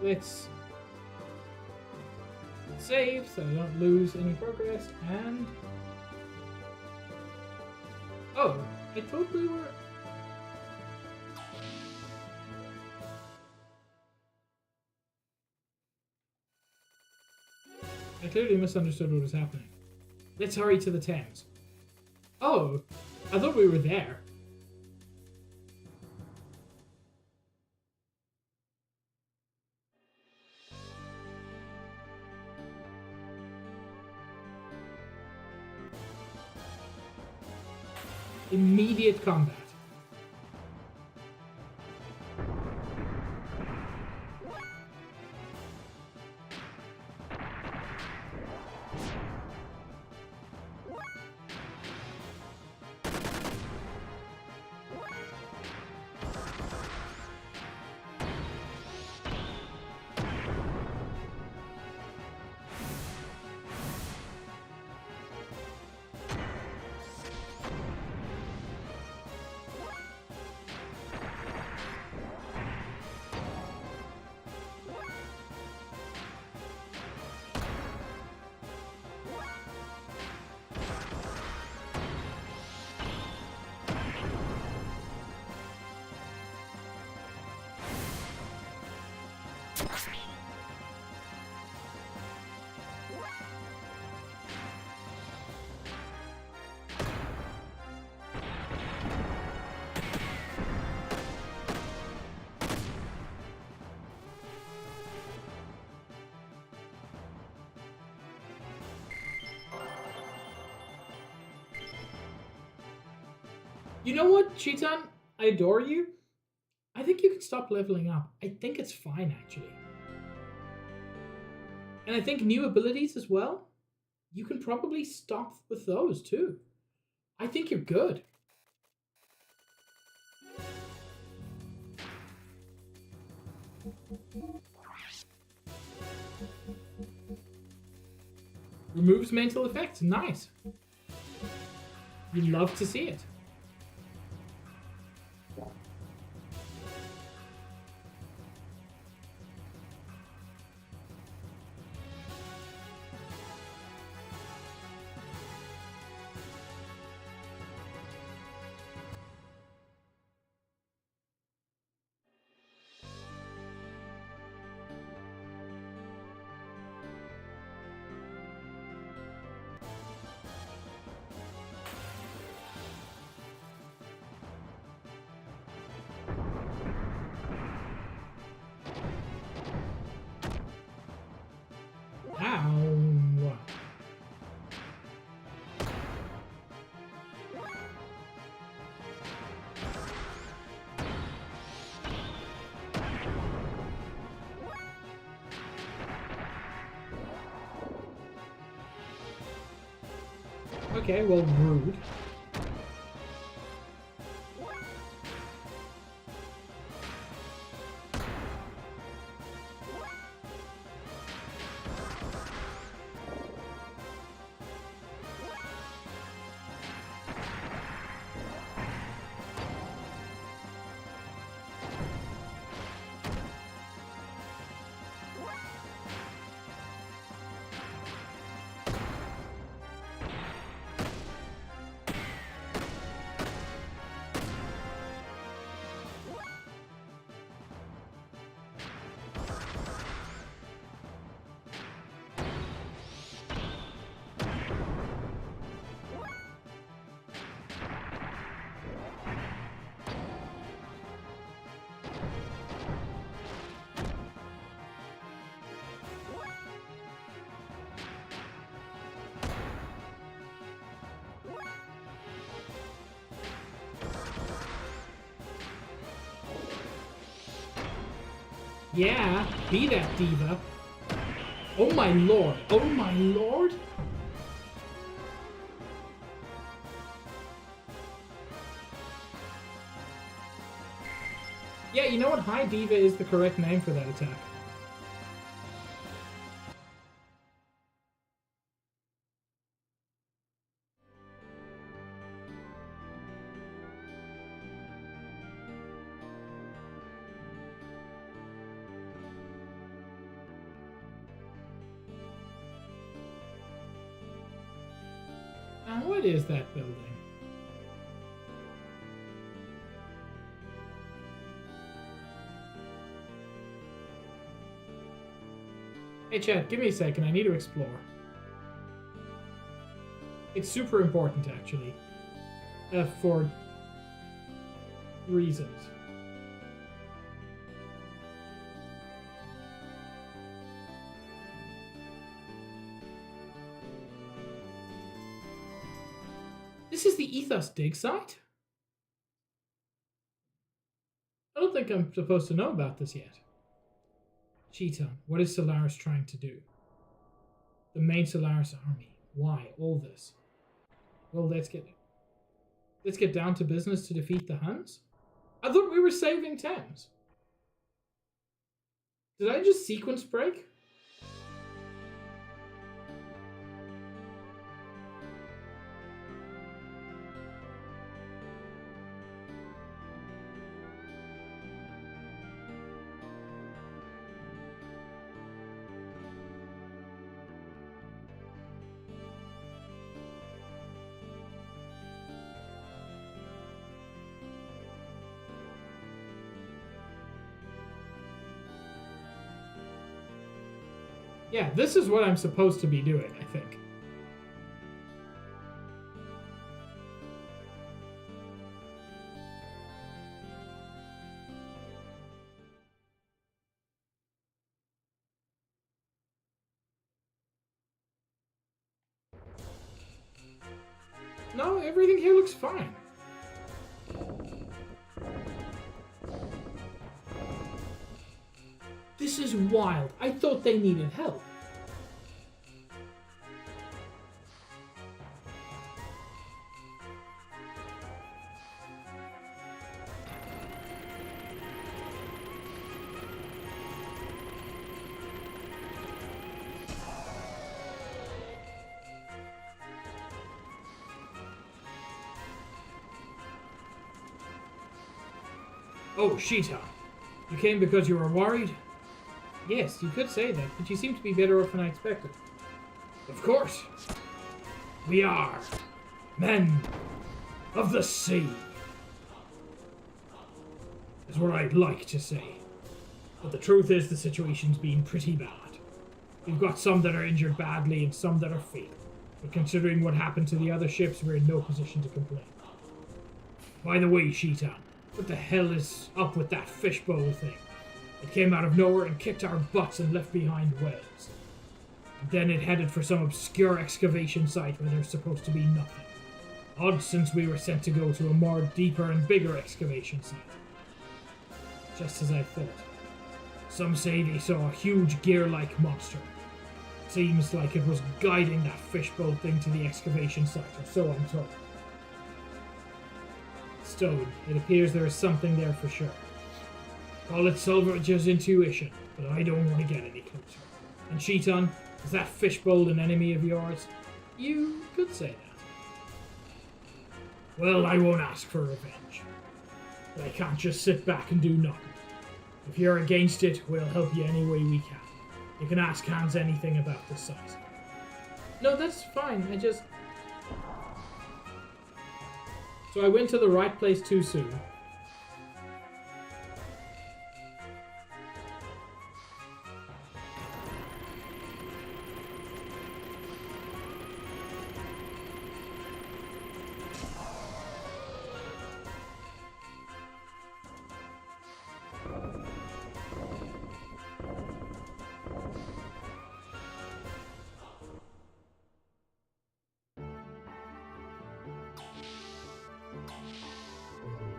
Let's save so I don't lose any progress, and oh, I thought we were. I clearly misunderstood what was happening. Let's hurry to the Thames. Oh, I thought we were there. Immediate combat. You know what, Cheetan? I adore you. I think you can stop leveling up. I think it's fine, actually. And I think new abilities as well, you can probably stop with those too. I think you're good. Removes mental effects. Nice. You love to see it. Okay, well, rude. Yeah, be that diva. Oh my lord. Oh my lord. Yeah, you know what? High Diva is the correct name for that attack. Now, what is that building? Hey chat, give me a second, I need to explore. It's super important, actually. For reasons. This is the Ethos dig site? I don't think I'm supposed to know about this yet. Cheeton, what is Solaris trying to do? The main Solaris army. Why all this? Well, let's get down to business to defeat the Huns? I thought we were saving Thames. Did I just sequence break? Yeah, this is what I'm supposed to be doing, I think. No, everything here looks fine. This is wild. I thought they needed help. Oh, Sheeta. You came because you were worried? Yes, you could say that, but you seem to be better off than I expected. Of course. We are men of the sea. Is what I'd like to say. But the truth is the situation's been pretty bad. We've got some that are injured badly and some that are fatal. But considering what happened to the other ships, we're in no position to complain. By the way, Sheetan, what the hell is up with that fishbowl thing? It came out of nowhere and kicked our butts and left behind whales. Then it headed for some obscure excavation site where there's supposed to be nothing. Odd, since we were sent to go to a more deeper and bigger excavation site. Just as I thought. Some say they saw a huge gear-like monster. Seems like it was guiding that fishbowl thing to the excavation site, or so I'm told. Stone, it appears there is something there for sure. Call it Silver's intuition, but I don't want to get any closer. And Cheaton, is that fishbowl an enemy of yours? You could say that. Well, I won't ask for revenge. But I can't just sit back and do nothing. If you're against it, we'll help you any way we can. You can ask Hans anything about the site. No, that's fine. So I went to the right place too soon.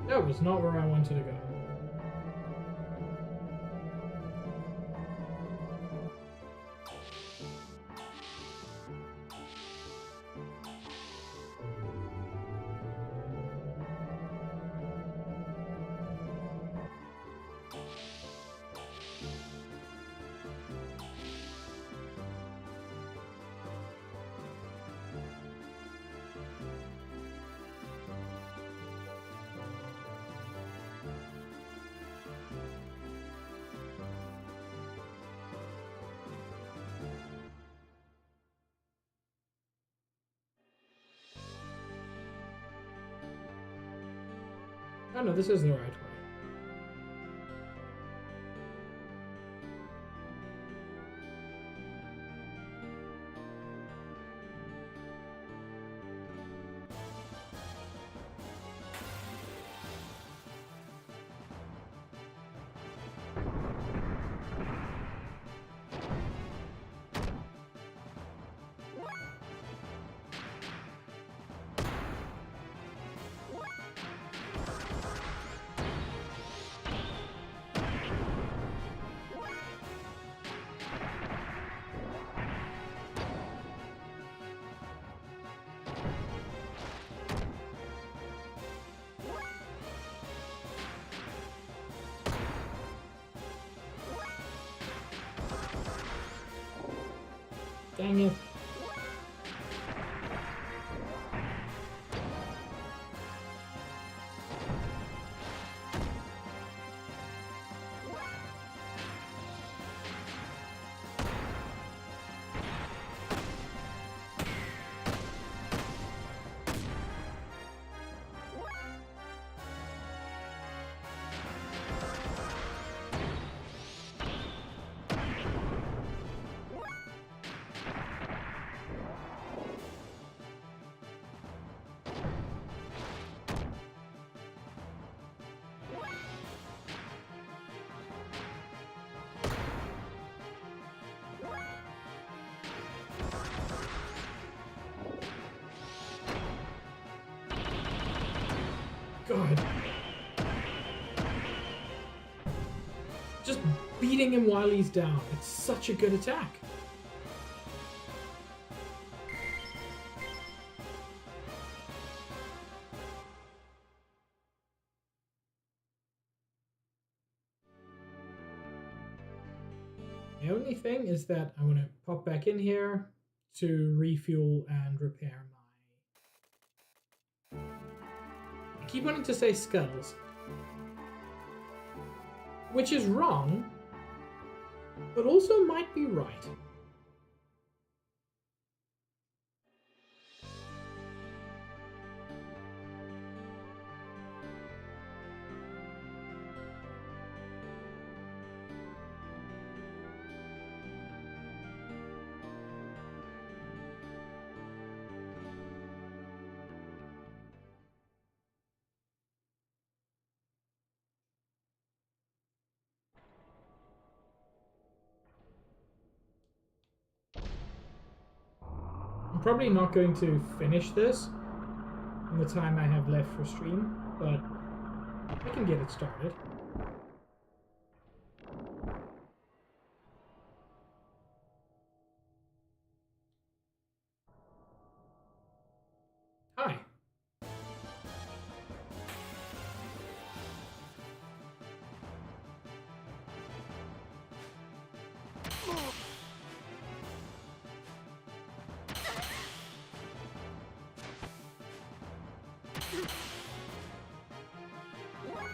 That was not where I wanted to go. Oh no, this is the right way. Dang it. God. Just beating him while he's down. It's such a good attack. The only thing is that I want to pop back in here to refuel and repair my... I keep wanting to say skulls, which is wrong, but also might be right. I'm probably not going to finish this in the time I have left for stream, but I can get it started.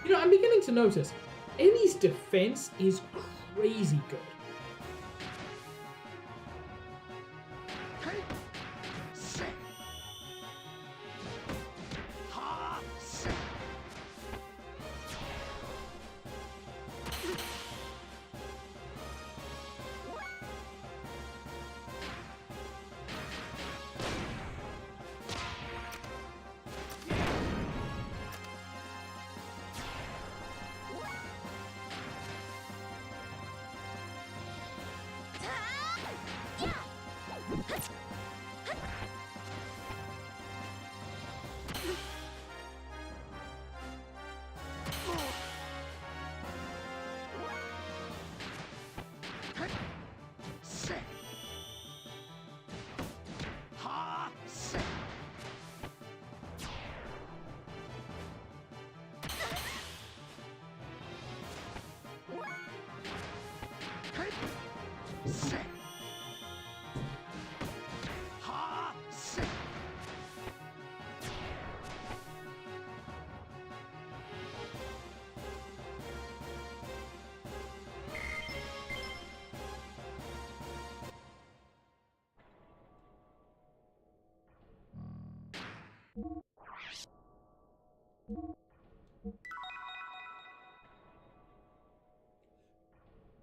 You know, I'm beginning to notice Ellie's defense is crazy good.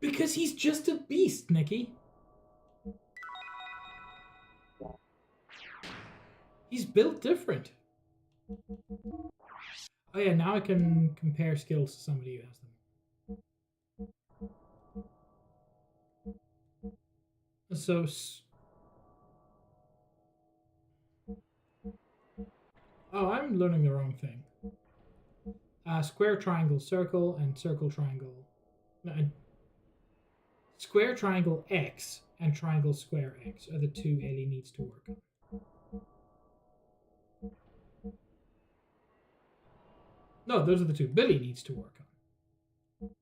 Because he's just a beast, Nikki. He's built different. Oh yeah, now I can compare skills to somebody who has them. So... Oh, I'm learning the wrong thing. Square, triangle, circle, and circle, triangle. No, square, triangle, X, and triangle, square, X are the two Ellie needs to work on. No, those are the two Billy needs to work on.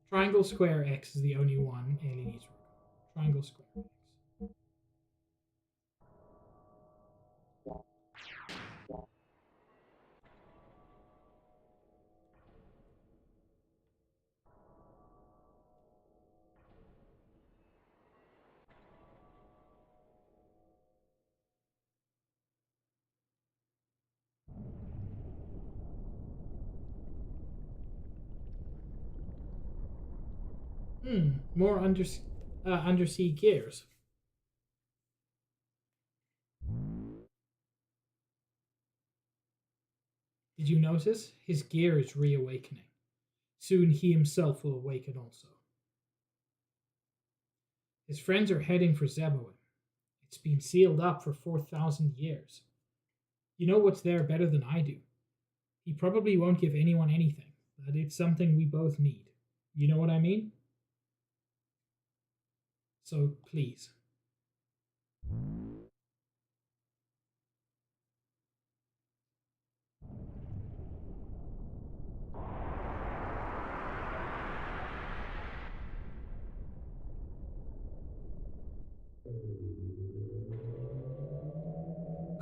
Triangle, square, X is the only one Ellie needs to work on. Triangle, square, X. More undersea gears. Did you notice? His gear is reawakening. Soon he himself will awaken also. His friends are heading for Zeboim. It's been sealed up for 4,000 years. You know what's there better than I do. He probably won't give anyone anything, but it's something we both need. You know what I mean? So please.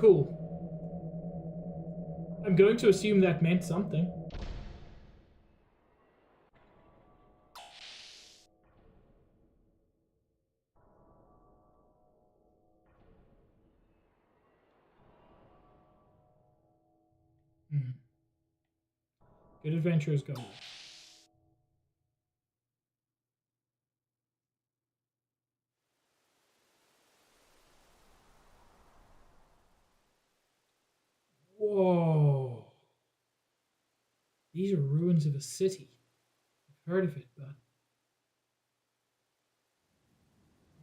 Cool. I'm going to assume that meant something. Good adventures go. Whoa. These are ruins of a city. I've heard of it, but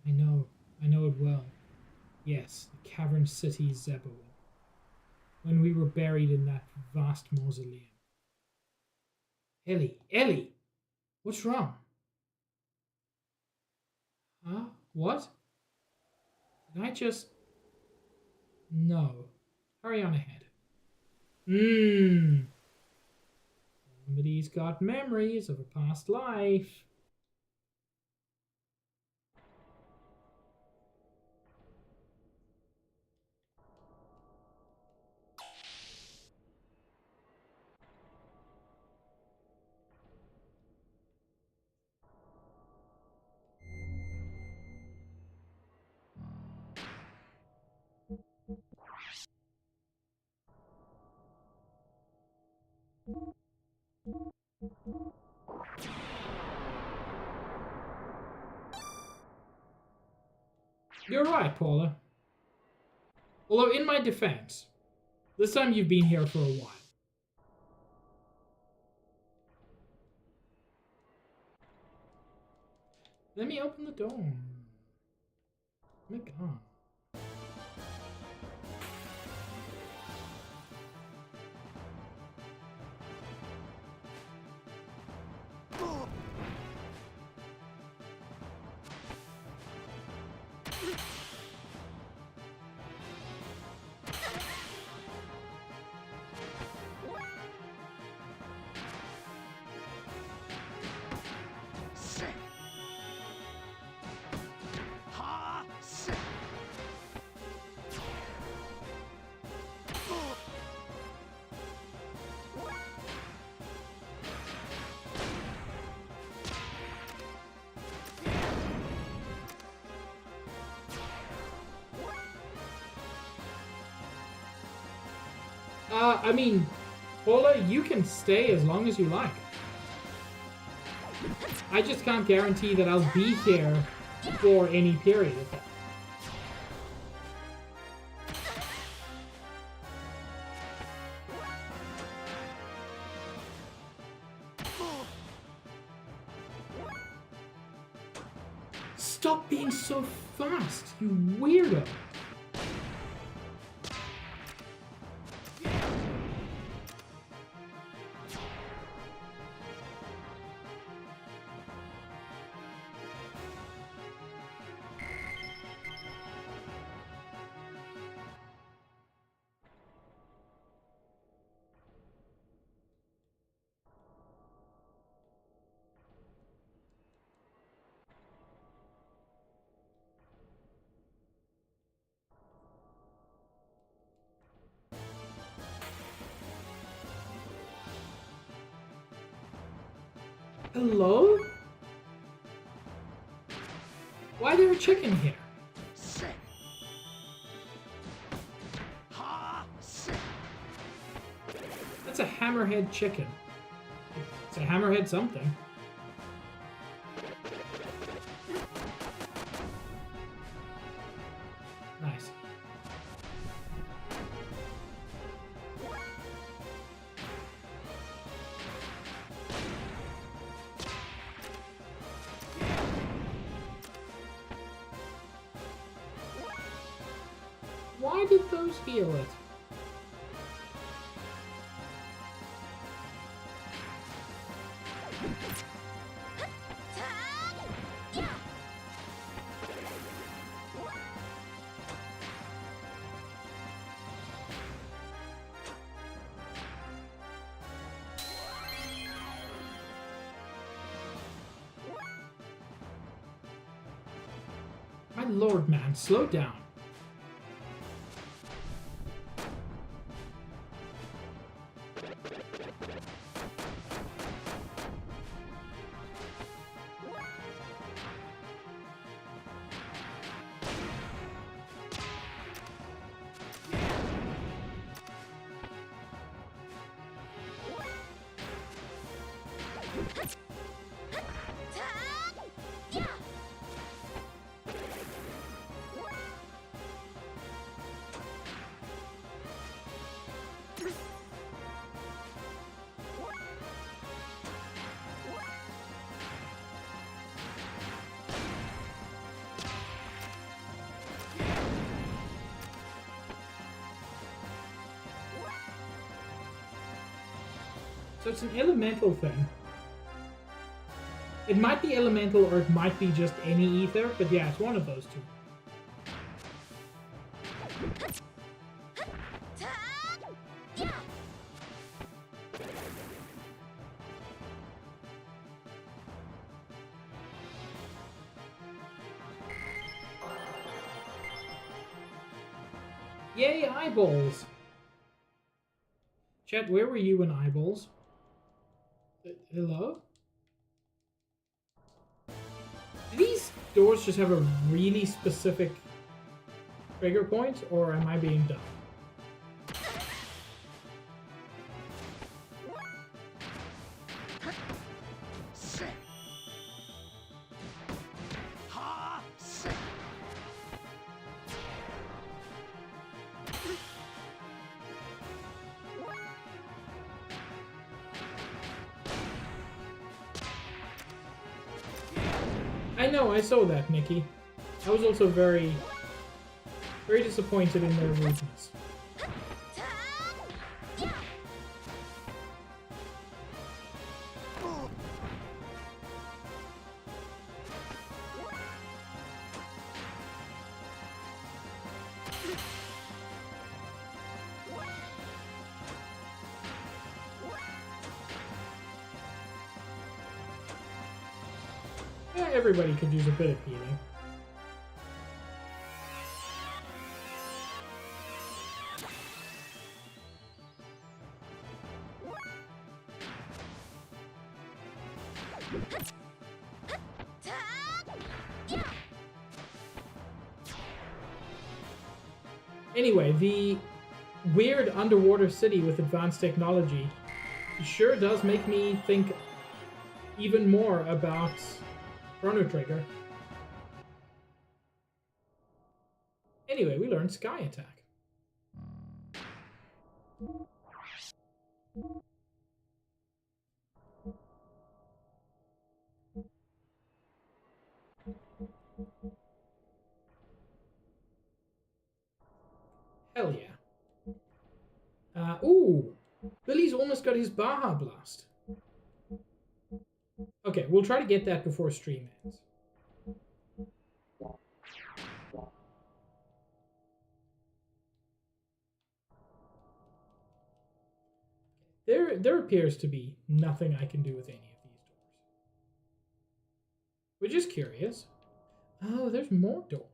I know it well. Yes, the cavern city Zeboim. When we were buried in that vast mausoleum. Ellie! What's wrong? Huh? What? Did I just... No. Hurry on ahead. Somebody's got memories of a past life. You're right, Paula. Although, in my defense, this time you've been here for a while. Let me open the door. Oh my god. I mean, Paula, you can stay as long as you like. I just can't guarantee that I'll be here for any period of time. Stop being so fast, you weirdo! Hello? Why there a chicken here? That's a hammerhead chicken. It's a hammerhead something. Nice. Why did those heal it? My lord, man, slow down. So it's an elemental thing. It might be elemental or it might be just any ether, but yeah, it's one of those two. Yay, eyeballs! Chat, where were you in eyeballs? Hello? Do these doors just have a really specific trigger point, or am I being dumb? I know, I saw that, Nikki. I was also very, very disappointed in their rudeness. Yeah, everybody could use a bit of healing. Anyway, the weird underwater city with advanced technology sure does make me think even more about Chrono Trigger. Anyway, we learned Sky Attack. Hell yeah. Ooh! Billy's almost got his Baja Blast. Okay, we'll try to get that before stream ends. There appears to be nothing I can do with any of these doors. Which is curious. Oh, there's more doors.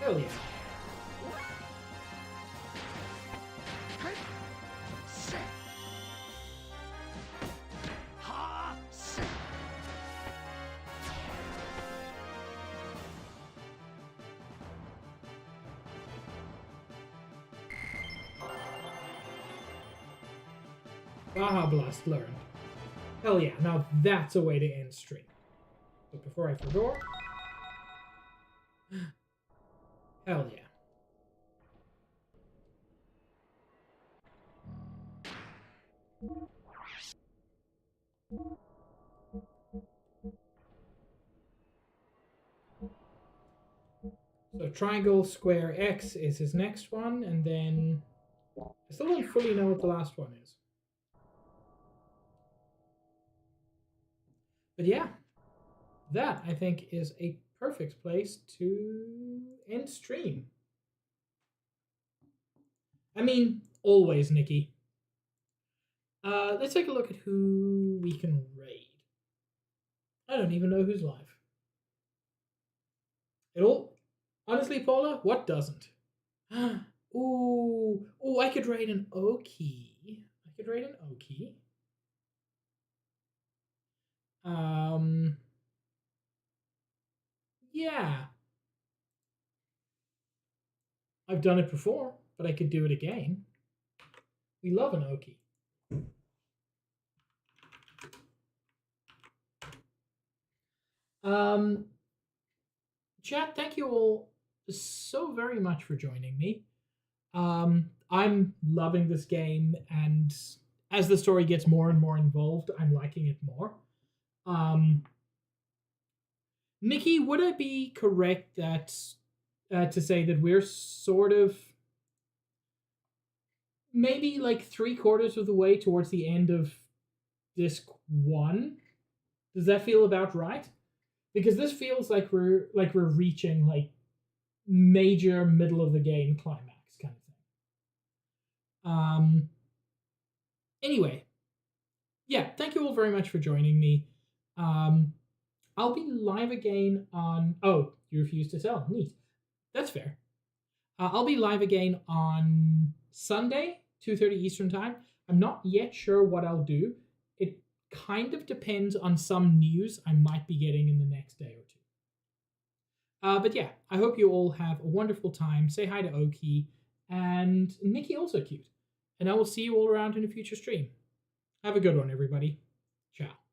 Hell yeah. Baja Blast learned. Hell yeah, now that's a way to end stream. But before I forget... Hell yeah. So triangle, square, X is his next one, and then... I still don't fully know what the last one is. But yeah, that, I think, is a perfect place to end stream. I mean, always, Nikki. Let's take a look at who we can raid. I don't even know who's live. It all... Honestly, Paula, what doesn't? Ooh, I could raid an Oki. Yeah. I've done it before, but I could do it again. We love an Oki. Chat, thank you all so very much for joining me. I'm loving this game, and as the story gets more and more involved, I'm liking it more. Nikki, would I be correct that to say that we're sort of maybe like 3/4 of the way towards the end of disc one? Does that feel about right? Because this feels like we're reaching like major middle of the game climax kind of thing. Anyway, yeah, thank you all very much for joining me. I'll be live again on. Oh, you refuse to tell. Neat. That's fair. I'll be live again on Sunday, 2:30 Eastern Time. I'm not yet sure what I'll do. It kind of depends on some news I might be getting in the next day or two. But yeah, I hope you all have a wonderful time. Say hi to Oki and Nikki, also cute. And I will see you all around in a future stream. Have a good one, everybody. Ciao.